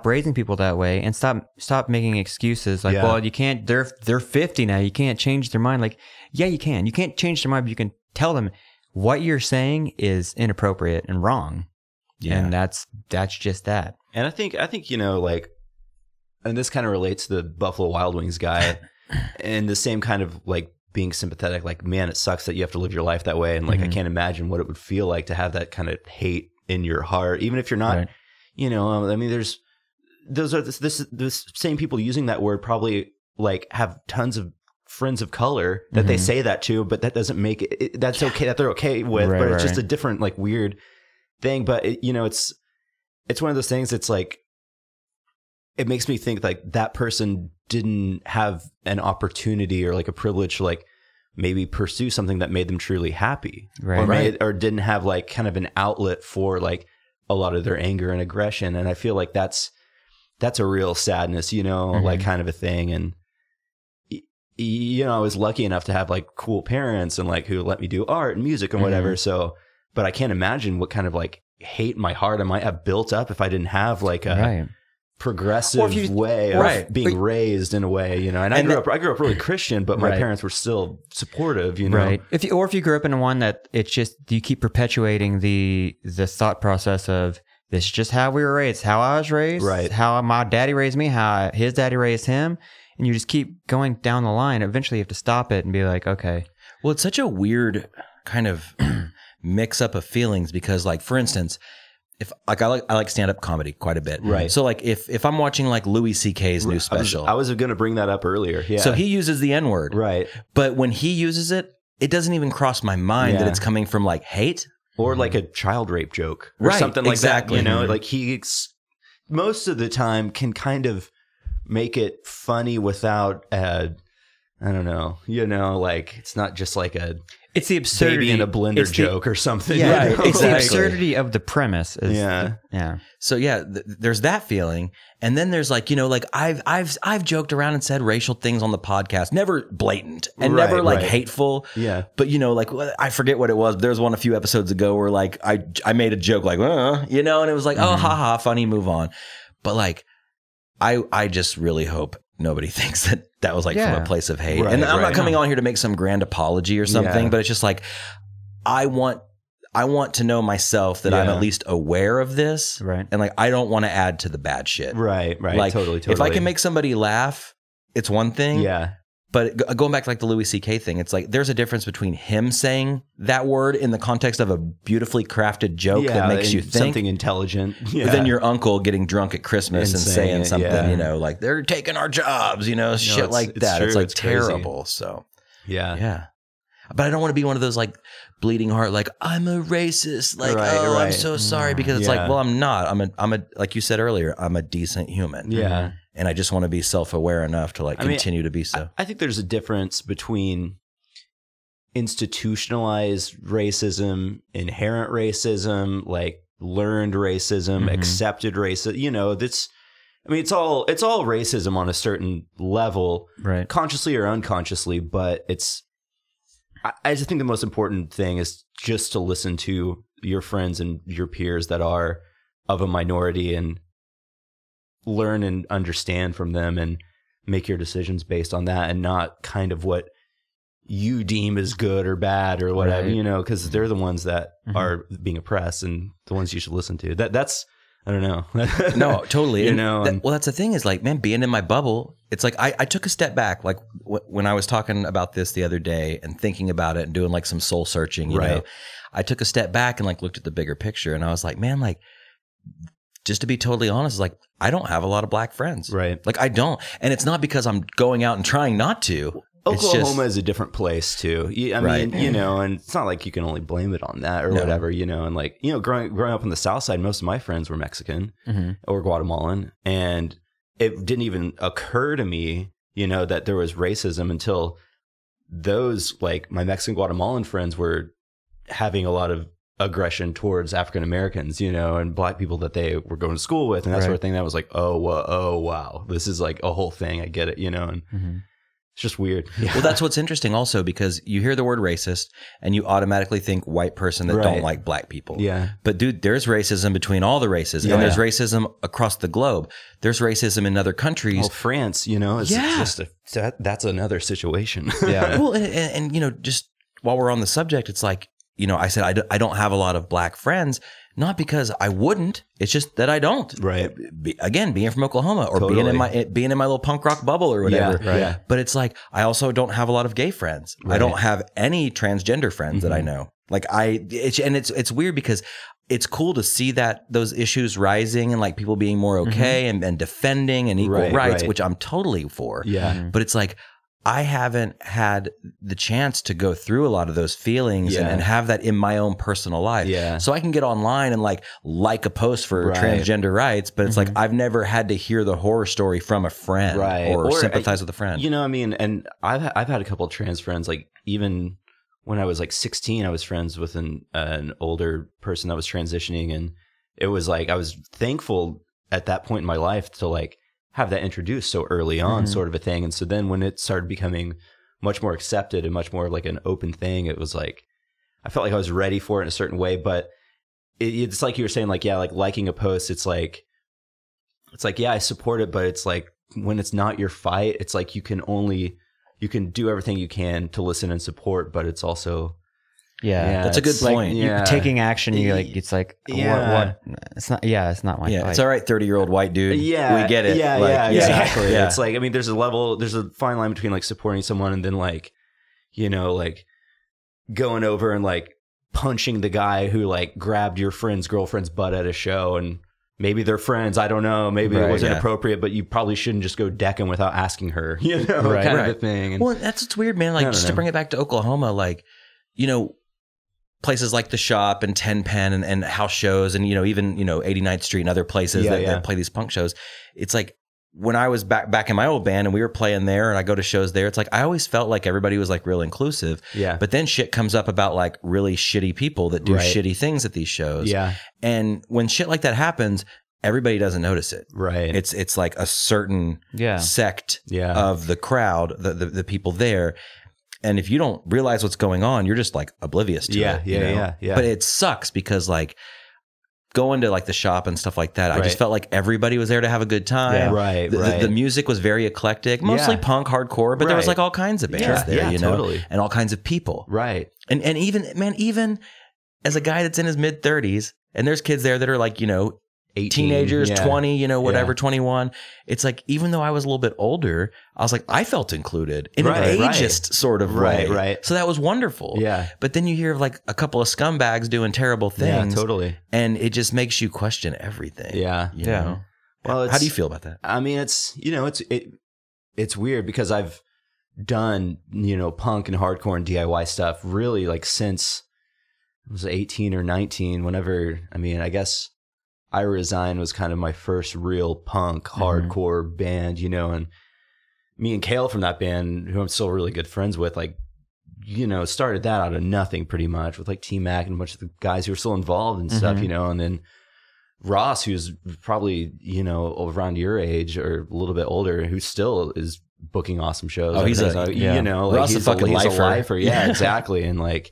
raising people that way, and stop making excuses like, well, you can't. They're 50 now. You can't change their mind. Like, yeah, you can. You can't change their mind, but you can tell them what you're saying is inappropriate and wrong. Yeah, and that's just that. And I think you know, like, and this kind of relates to the Buffalo Wild Wings guy, and the same kind of like being sympathetic. Like, man, it sucks that you have to live your life that way, and like I can't imagine what it would feel like to have that kind of hate in your heart, even if you're not. Right. You know, I mean, those are this same people using that word probably like have tons of friends of color that they say that to, but that doesn't make it that's okay, that they're okay with, but it's just a different like weird thing. But it, you know, it's one of those things. It's like it makes me think like that person didn't have an opportunity or like a privilege to like maybe pursue something that made them truly happy, or didn't have like kind of an outlet for like a lot of their anger and aggression. And I feel like that's a real sadness, you know, like kind of a thing. And, you know, I was lucky enough to have like cool parents and like who let me do art and music and whatever. So, but I can't imagine what kind of like hate in my heart I might have built up if I didn't have like a progressive way of being raised in a way, you know. And I grew up really Christian, but my parents were still supportive, you know. Right. If you grew up in one that it's just you keep perpetuating the thought process of this is just how we were raised, how I was raised, how my daddy raised me, how his daddy raised him, and you just keep going down the line. Eventually, you have to stop it and be like, okay. Well, it's such a weird kind of mix up of feelings because, like, for instance, if like I like stand up comedy quite a bit, right? So like if I'm watching like Louis C.K.'s new special, I was going to bring that up earlier. Yeah. So he uses the N-word, right? But when he uses it, it doesn't even cross my mind that it's coming from like hate. Or like a child rape joke or something like that, you know, like he most of the time can kind of make it funny without, I don't know, you know, like it's not just like it's the absurdity baby in a blender joke or something. Yeah, you know? It's the absurdity of the premise. Yeah. So yeah, there's that feeling, and then there's like, you know, like I've joked around and said racial things on the podcast, never blatant and never like hateful. Yeah. But you know, like I forget what it was. But there was one a few episodes ago where like I made a joke like, you know, and it was like, oh, haha, funny, move on. But like, I just really hope nobody thinks that was like from a place of hate. And I'm not coming on here to make some grand apology or something, but it's just like, I want to know myself that I'm at least aware of this. Right. And like, I don't want to add to the bad shit. Right. Like, totally. If I can make somebody laugh, it's one thing. Yeah. But going back to like the Louis C.K. thing, it's like there's a difference between him saying that word in the context of a beautifly crafted joke that makes you think. Something intelligent. But then your uncle getting drunk at Christmas and saying something, you know, like they're taking our jobs, you know, shit like that. It's like terrible. So, yeah. but I don't want to be one of those like bleeding heart, like I'm a racist, like I'm so sorry, because it's like, well, I'm not. I'm a like you said earlier, I'm a decent human. Yeah, and I just want to be self-aware enough to like continue to be so. I think there's a difference between institutionalized racism, inherent racism, like learned racism, accepted racism. You know, that's. I mean, it's all racism on a certain level, right? Consciously or unconsciously. But I just think the most important thing is just to listen to your friends and your peers that are of a minority and learn and understand from them and make your decisions based on that, and not kind of what you deem as good or bad or whatever, you know, because they're the ones that are being oppressed and the ones you should listen to. That's. I don't know. No, totally. You know, well, that's the thing is like, man, being in my bubble, it's like I took a step back. Like when I was talking about this the other day and thinking about it and doing like some soul searching, you know, I took a step back and like looked at the bigger picture, and I was like, man, like just to be totally honest, like I don't have a lot of black friends. Right. Like I don't. And it's not because I'm going out and trying not to. Oklahoma is a different place too. I mean, you know, and it's not like you can only blame it on that or whatever, you know, and like, you know, growing up on the South Side, most of my friends were Mexican or Guatemalan, and it didn't even occur to me, you know, that there was racism until those, like my Mexican Guatemalan friends were having a lot of aggression towards African Americans, you know, and black people that they were going to school with and that sort of thing. That was like, oh, wow, this is like a whole thing. I get it, you know, and it's just weird. Yeah. Well, that's what's interesting also, because you hear the word racist and you automatically think white person that don't like black people. Yeah. But dude, there's racism between all the races, and there's racism across the globe. There's racism in other countries. Well, France, you know, is just that's another situation. Yeah. Well, and you know, just while we're on the subject, it's like, you know, I said I don't have a lot of black friends, not because I wouldn't. It's just that I don't. Right. Again, being from Oklahoma or being in my little punk rock bubble or whatever. Yeah, right. But it's like I also don't have a lot of gay friends. Right. I don't have any transgender friends that I know. Like it's weird because it's cool to see that those issues rising and like people being more okay and defending and equal rights, which I'm totally for. Yeah. But it's like I haven't had the chance to go through a lot of those feelings and have that in my own personal life. Yeah. So I can get online and like a post for transgender rights, but it's like I've never had to hear the horror story from a friend or sympathize with a friend. You know, I mean, and I've had a couple of trans friends. Like even when I was like 16, I was friends with an older person that was transitioning, and it was like I was thankful at that point in my life to like have that introduced so early on, sort of a thing. And so then when it started becoming much more accepted and much more like an open thing, it was like I felt like I was ready for it in a certain way. But it's like you were saying, like, yeah, like liking a post, it's like yeah, I support it, but it's like when it's not your fight, it's like you can do everything you can to listen and support, but it's also that's a good point. You're taking action. You like, it's like, what? It's not. Yeah, it's not my fight. It's all right, 30-year-old white dude. Yeah, we get it. Yeah, exactly. Yeah. It's like, I mean, there's a fine line between like supporting someone and then like, you know, like going over and like punching the guy who like grabbed your friend's girlfriend's butt at a show, and maybe they're friends. I don't know. Maybe it wasn't appropriate, but you probably shouldn't just go decking without asking her. You know, kind of a thing. And, well, that's what's weird, man. Like just to bring it back to Oklahoma, like, you know, places like the Shop and 10 Pen and house shows and, you know, even, you know, 89th Street and other places that play these punk shows. It's like when I was back in my old band and we were playing there and I go to shows there, it's like I always felt like everybody was like real inclusive. Yeah. But then shit comes up about like really shitty people that do shitty things at these shows. Yeah. And when shit like that happens, everybody doesn't notice it. Right. It's like a certain sect of the crowd, the people there. And if you don't realize what's going on, you're just like oblivious to it. Yeah. But it sucks because like going to like the Shop and stuff like that, I just felt like everybody was there to have a good time. Yeah. The music was very eclectic, mostly punk, hardcore, but there was like all kinds of bands there, you know, totally. And all kinds of people. Right. And even as a guy that's in his mid 30s, and there's kids there that are like, you know, 18, teenagers, 20, you know, whatever, 21. It's like, even though I was a little bit older, I was like, I felt included in an ageist sort of way. Right. So that was wonderful. Yeah. But then you hear of like a couple of scumbags doing terrible things. Yeah, totally. And it just makes you question everything. Yeah. You know? Well, how do you feel about that? I mean, it's, you know, it's weird because I've done, punk and hardcore and DIY stuff really like since I was 18 or 19, whenever, I guess I Resign was kind of my first real punk hardcore band, and me and Kale from that band, who I'm still really good friends with, like, started that out of nothing pretty much with like T-Mac and a bunch of the guys who were still involved and stuff, and then Ross, who's probably, around your age or a little bit older, who still is booking awesome shows. Oh, he's like, Ross he's a fucking lifer. Yeah, exactly. And like,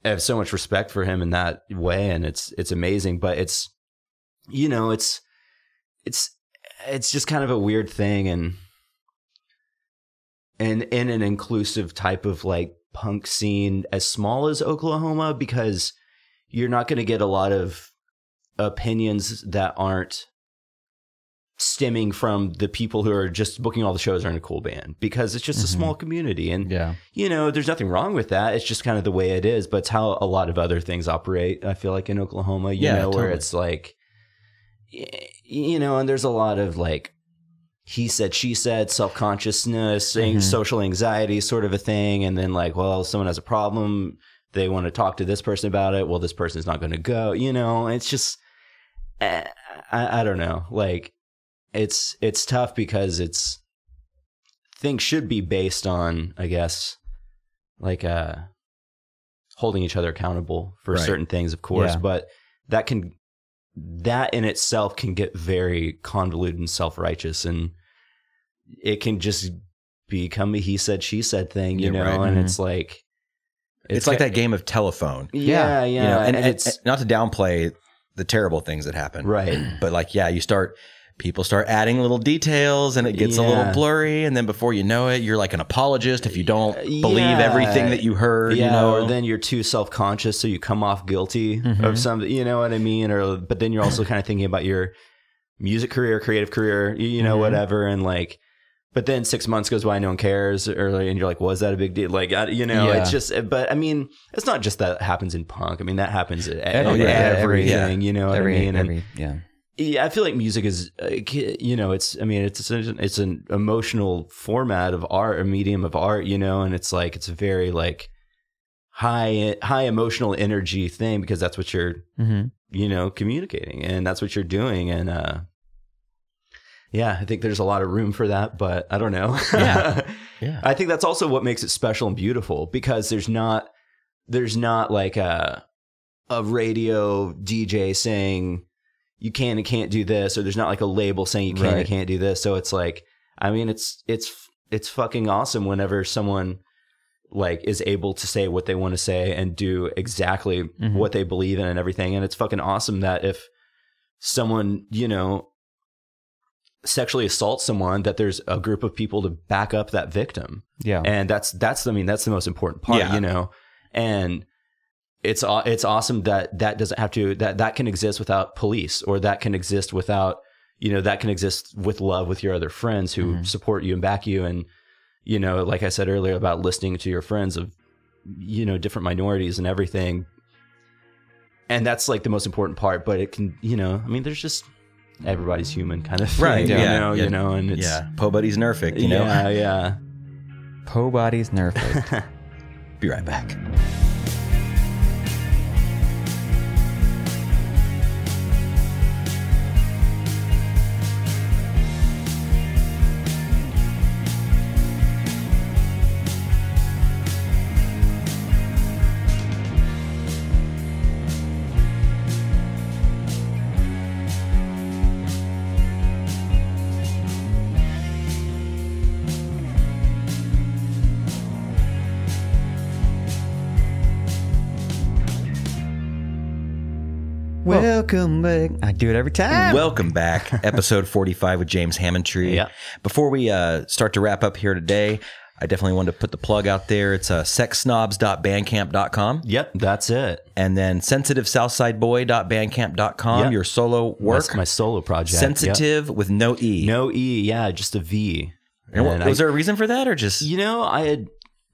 I have so much respect for him in that way. And it's amazing, but it's just kind of a weird thing. And in an inclusive type of like punk scene as small as Oklahoma, because you're not going to get a lot of opinions that aren't stemming from the people who are just booking all the shows or in a cool band, because it's just a small community. And, there's nothing wrong with that. It's just kind of the way it is, but it's how a lot of other things operate. I feel like in Oklahoma, where it's like, and there's a lot of like, he said, she said, self-consciousness, social anxiety sort of a thing. And then like, well, someone has a problem, they want to talk to this person about it. Well, this person's not going to go, it's just, I don't know. Like it's tough because things should be based on, I guess, like, holding each other accountable for certain things, of course, but that in itself can get very convoluted and self-righteous, and it can just become a he said, she said thing, and it's like, it's like that game of telephone. Yeah. And it's not to downplay the terrible things that happen. Right. But like, people start adding little details and it gets a little blurry. And then before you know it, you're like an apologist if you don't believe everything that you heard, or then you're too self-conscious. So you come off guilty of something, you know what I mean? But then you're also kind of thinking about your music career, creative career, whatever. And like, but then 6 months goes by, no one cares, and you're like, was that a big deal? Like, it's just, but it's not just that happens in punk. That happens at everything, you know what I mean? Yeah, I feel like music is, it's an emotional format of art, a medium of art, and it's like, it's a very like high emotional energy thing, because that's what you're, communicating, and that's what you're doing. And, I think there's a lot of room for that, but I don't know. Yeah. I think that's also what makes it special and beautiful, because there's not like a radio DJ saying you can and can't do this, or there's not like a label saying you can and can't do this. So it's like, it's fucking awesome whenever someone like is able to say what they want to say and do exactly what they believe in and everything. And it's fucking awesome that if someone, sexually assaults someone, that there's a group of people to back up that victim. Yeah. And that's the most important part, and it's awesome that doesn't have to, that can exist without police, or that can exist without, that can exist with love with your other friends who support you and back you. And, like I said earlier about listening to your friends of, different minorities and everything. And that's like the most important part, but it can, there's just, everybody's human kind of thing, right? And it's Po Buddy's nerfing, Po Buddy's nerfing. Be right back. Welcome back. I do it every time. Welcome back. Episode 45 with James Hammontree. Yeah. Before we start to wrap up here today, I definitely wanted to put the plug out there. It's sexsnobs.bandcamp.com. Yep, that's it. And then sensitiveSouthsideBoy.bandcamp.com, your solo work. That's my solo project. Sensitive with no E. No E, yeah, just a V. And was there a reason for that, or just? I had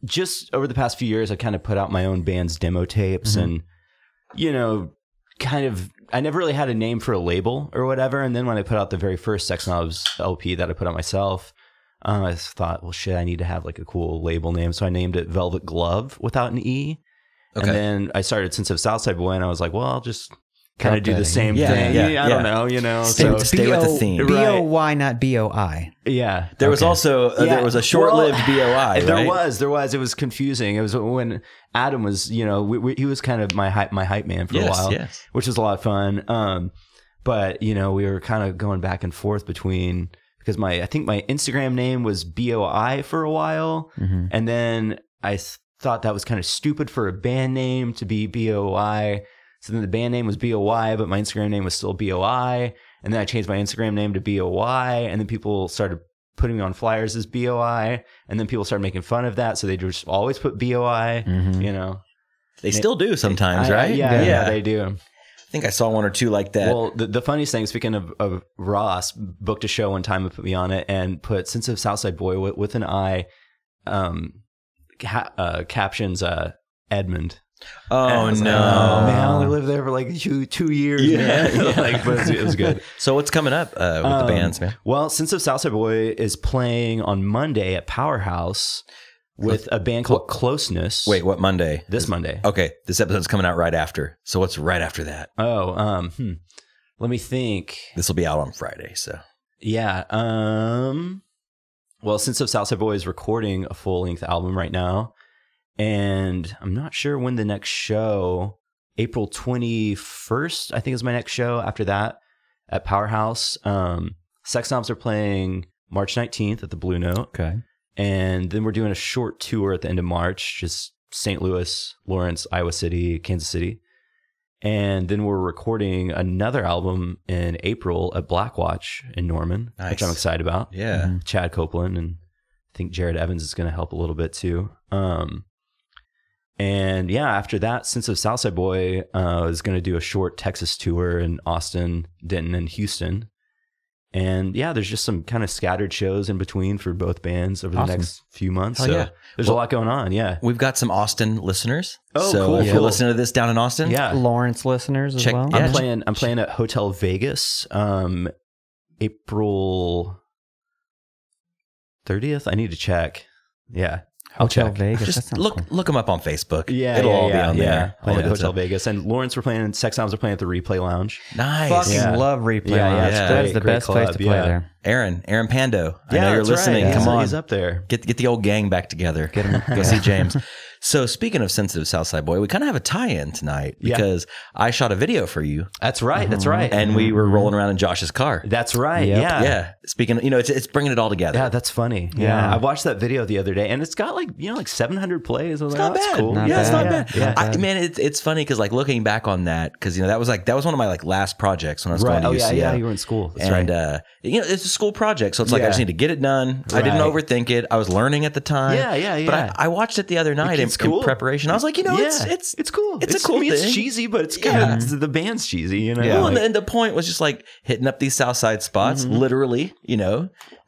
just over the past few years, I kind of put out my own band's demo tapes and, I never really had a name for a label or whatever. And then when I put out the very first Sex Snobs LP that I put out myself, I thought, well, shit, I need to have like a cool label name. So I named it Velvet Glove without an E. Okay. And then I started Sensitive Southside Boy, and I was like, well, I'll just kind of do the same thing. I don't know, Stay with the theme. B-O-Y, not B-O-I. Yeah. There was also, there was a short-lived B-O-I, right? There was. It was confusing. It was when Adam was, he was kind of my hype man for a while, which was a lot of fun. But, we were kind of going back and forth between, because I think my Instagram name was B-O-I for a while. Mm-hmm. And then I thought that was kind of stupid for a band name to be B-O-I. So then the band name was B-O-Y, but my Instagram name was still B-O-I. And then I changed my Instagram name to B-O-Y. And then people started putting me on flyers as B-O-I. And then people started making fun of that. So they just always put B-O-I, They still do sometimes, right? Yeah, they do. I think I saw one or two like that. Well, the funniest thing, speaking of Ross, booked a show one time and put me on it and put Sensitive Southside Boy with an I, captions Edmund. Oh, no. Man, I only lived there for like 2 years, man. But it was good. So what's coming up with the bands, man? Well, Sensitive Southside Boy is playing on Monday at Powerhouse with a band called Closeness. Wait, what Monday? This Monday. Okay, this episode's coming out right after. So what's right after that? Oh, let me think. This will be out on Friday, so. Yeah. Well, Sensitive Southside Boy is recording a full-length album right now. And I'm not sure when the next show, April 21st, I think is my next show after that at Powerhouse. Sex Snobs are playing March 19th at the Blue Note. Okay. And then we're doing a short tour at the end of March, just St. Louis, Lawrence, Iowa City, Kansas City. And then we're recording another album in April at Blackwatch in Norman, which I'm excited about. Yeah. Mm-hmm. Chad Copeland, and I think Jared Evans is going to help a little bit too. And yeah, after that, Sensitive Southside Boy is going to do a short Texas tour in Austin, Denton, and Houston. And yeah, there's just some kind of scattered shows in between for both bands over the next few months. So there's a lot going on. Yeah. We've got some Austin listeners. Oh, so cool. if you're listening to this down in Austin, Lawrence listeners as well. I'm playing at Hotel Vegas, April 30th. I need to check. Yeah. Hotel Vegas. Just look them up on Facebook. Yeah, it'll all be on there. Playing at Hotel Vegas, and Lawrence were playing. Sex Snobs are playing at the Replay Lounge. Nice. Fucking love Replay Lounge. That's the best place to play there. Aaron Pando. I know you're listening. Right. Come on, he's up there. Get the old gang back together. Get him. Go see James. So speaking of Sensitive Southside Boy, we kind of have a tie-in tonight because I shot a video for you. That's right. That's right. And we were rolling around in Josh's car. That's right. Yep. Yeah. Speaking of, it's bringing it all together. Yeah, that's funny. Yeah. I watched that video the other day, and it's got like 700 plays. It's not bad. That's cool. It's not bad. Yeah. Man, it's funny because like looking back on that, because that was one of my like last projects when I was going to UCF. Yeah, you were in school. That's right. It's a school project, so it's like I just need to get it done. Right. I didn't overthink it. I was learning at the time. Yeah. But I watched it the other night in preparation. I was like, it's cool. It's a cool thing. It's cheesy, but it's good. The band's cheesy, Yeah. Well, and the point was just like hitting up these Southside spots, literally,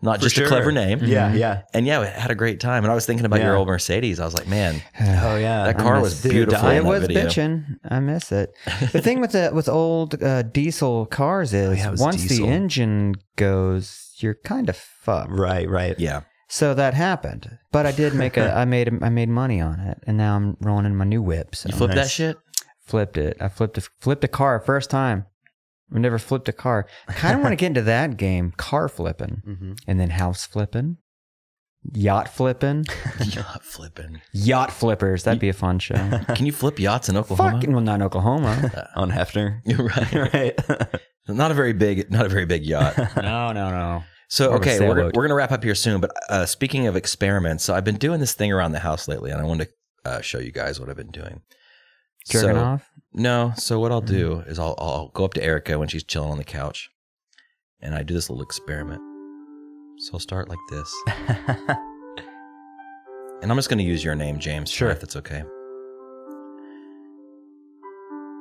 not just a clever name. Yeah. And we had a great time. And I was thinking about your old Mercedes. I was like, man, that car was beautiful. It was bitching. I miss it. The thing with old diesel cars is once the engine goes, you're kind of fucked. Right. Yeah. So that happened, but I did make I made money on it, and now I'm rolling in my new whip. So. You flipped that shit? Flipped it. I flipped a car first time. I've never flipped a car. I kind of want to get into that game, car flipping, and then house flipping, yacht flipping, yacht flippers. That'd be a fun show. Can you flip yachts in Oklahoma? Well, not in Oklahoma. On Hefner. You're right. Not a very big yacht. No. So, okay, we're going to wrap up here soon, but speaking of experiments, so I've been doing this thing around the house lately, and I wanted to show you guys what I've been doing. Jerking off? No. So what I'll do is I'll go up to Erica when she's chilling on the couch, and I do this little experiment. So I'll start like this. And I'm just going to use your name, James, sure, if that's okay.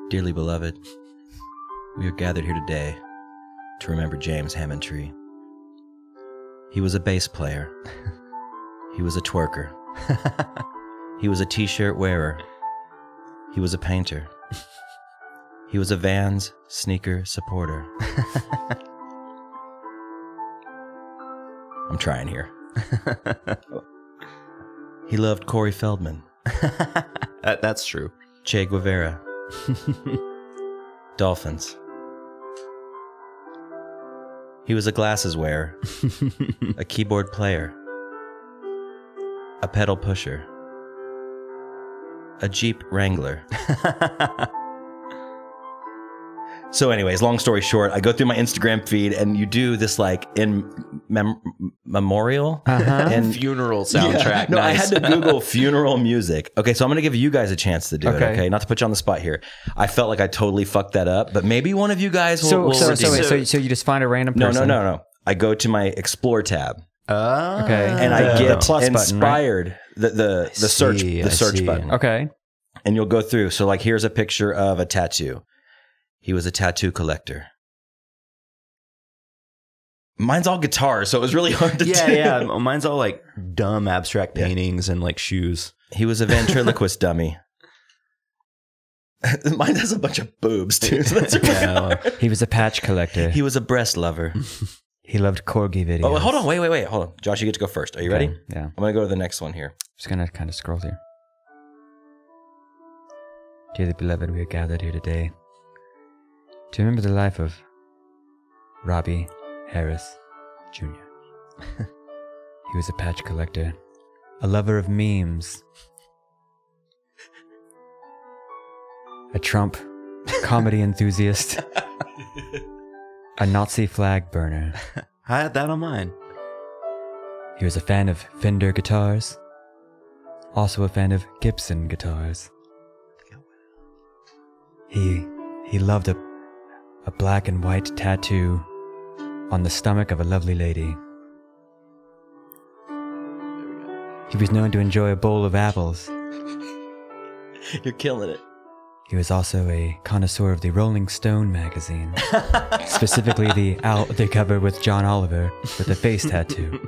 Dearly beloved, we are gathered here today to remember James Hammontree. He was a bass player. He was a twerker. He was a t-shirt wearer. He was a painter. He was a Vans sneaker supporter. I'm trying here. He loved Corey Feldman. That's true. Che Guevara. Dolphins. He was a glasses wearer, a keyboard player, a pedal pusher, a Jeep Wrangler. So anyways, long story short, I go through my Instagram feed and you do this like in memorial and funeral soundtrack. Yeah. No, nice. I had to Google funeral music. Okay, so I'm going to give you guys a chance to do it, okay? Not to put you on the spot here. I felt like I totally fucked that up, but maybe one of you guys will So you just find a random person? No. I go to my Explore tab. Okay. And I get inspired button, right? the search button. Okay. And you'll go through. So like here's a picture of a tattoo. He was a tattoo collector. Mine's all guitars, so it was really hard to do. Yeah. Mine's all like dumb abstract paintings and like shoes. He was a ventriloquist dummy. Mine has a bunch of boobs too. So that's really hard. He was a patch collector. He was a breast lover. He loved corgi videos. Oh, hold on. Wait. Hold on. Josh, you get to go first. Are you ready? Yeah. I'm going to go to the next one here. Just going to kind of scroll here. Dearly beloved, we are gathered here today to remember the life of Robbie Harris Jr. He was a patch collector, a lover of memes, a Trump comedy enthusiast, a Nazi flag burner. I had that on mine. He was a fan of Fender guitars, also a fan of Gibson guitars. He loved a black and white tattoo on the stomach of a lovely lady. He was known to enjoy a bowl of apples. You're killing it. He was also a connoisseur of the Rolling Stone magazine, specifically the cover with John Oliver with a face tattoo.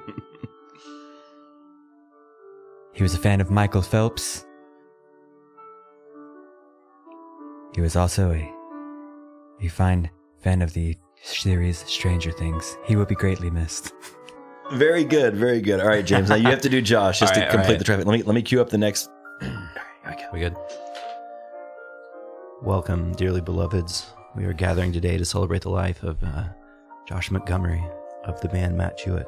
He was a fan of Michael Phelps. He was also a fine fan of the series Stranger Things. He will be greatly missed. Very good, very good. All right, James, now you have to do Josh just to complete the traffic. Let me cue up the next. Okay, we good. Welcome, dearly beloveds. We are gathering today to celebrate the life of Josh Montgomery of the band Matt Jewett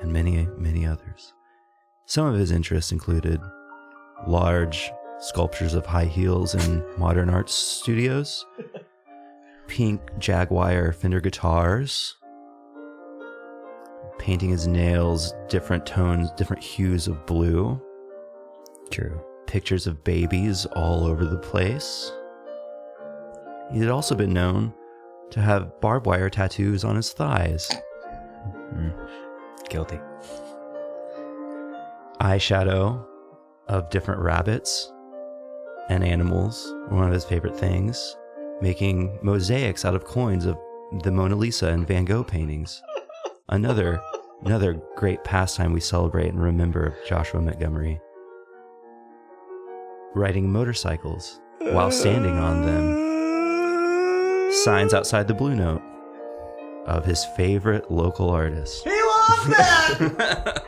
and many, many others. Some of his interests included large sculptures of high heels in modern art studios, pink Jaguar Fender guitars, painting his nails different tones, different hues of blue. True. Pictures of babies all over the place. He had also been known to have barbed wire tattoos on his thighs. Guilty. Eyeshadow of different rabbits and animals were one of his favorite things. Making mosaics out of coins of the Mona Lisa and Van Gogh paintings. Another great pastime we celebrate and remember of Joshua Montgomery. Riding motorcycles while standing on them. Signs outside the Blue Note of his favorite local artist. He loves that!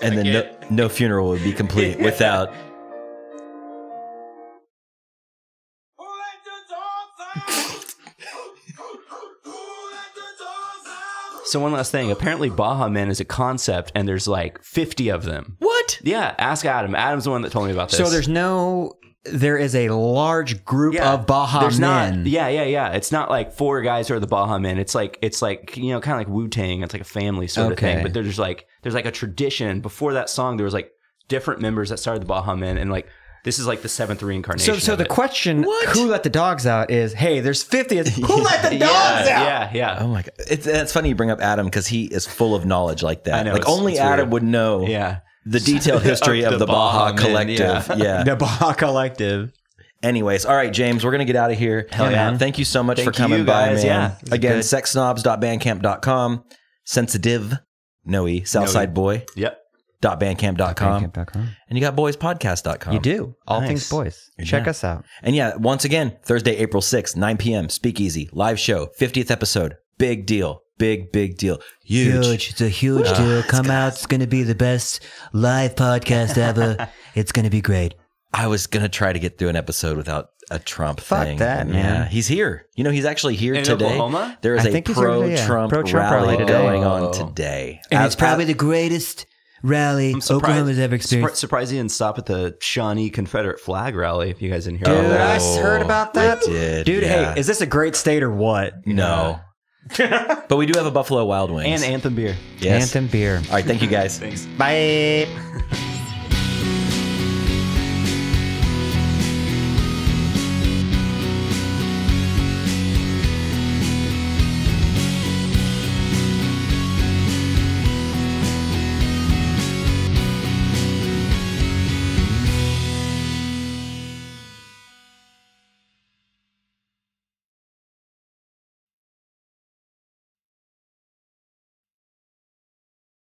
And then no funeral would be complete without... So one last thing. Apparently Baha Men is a concept and there's like 50 of them. What? Yeah, ask Adam. Adam's the one that told me about this. So there is a large group of Baha Men. It's not like 4 guys who are the Baha Men. It's like, you know, kind of like Wu-Tang. It's like a family sort of thing. But there's like a tradition. Before that song, there was like different members that started the Baha Men, and like this is like the 7th reincarnation. So the question, who let the dogs out, is, hey, there's 50. Who let the dogs out? Yeah. Oh my God. It's funny you bring up Adam because he is full of knowledge like that. I know, like only Adam would know the detailed history of the Baha Collective. Yeah. The Baha Collective. Anyways, all right, James, we're going to get out of here. Hell yeah. Thank you so much for coming by, man. Yeah, again, sexsnobs.bandcamp.com, Sensitive, Southside Boy. Yep. .bandcamp.com. And you got boyspodcast.com. You do. All things boys. Check us out. And once again, Thursday, April 6th, 9 p.m., Speakeasy, live show, 50th episode. Big deal. big deal. Huge. It's a huge deal. Come out. It's going to be the best live podcast ever. It's going to be great. I was going to try to get through an episode without a Trump Fuck thing. that, man. Yeah, he's here. You know, he's actually here In today. Oklahoma? There is I a think he's here today, yeah. pro-Trump Pro-Trump rally rally today. going on today. And it's probably the greatest rally Oklahoma's ever experienced. Surprised he didn't stop at the Shawnee Confederate flag rally. If you guys didn't hear Dude, about that. I heard about that. I did, Dude, yeah. hey, is this a great state or what? No. But we do have a Buffalo Wild Wings. And Anthem beer. Yes. Anthem beer. All right, thank you guys. Thanks. Bye.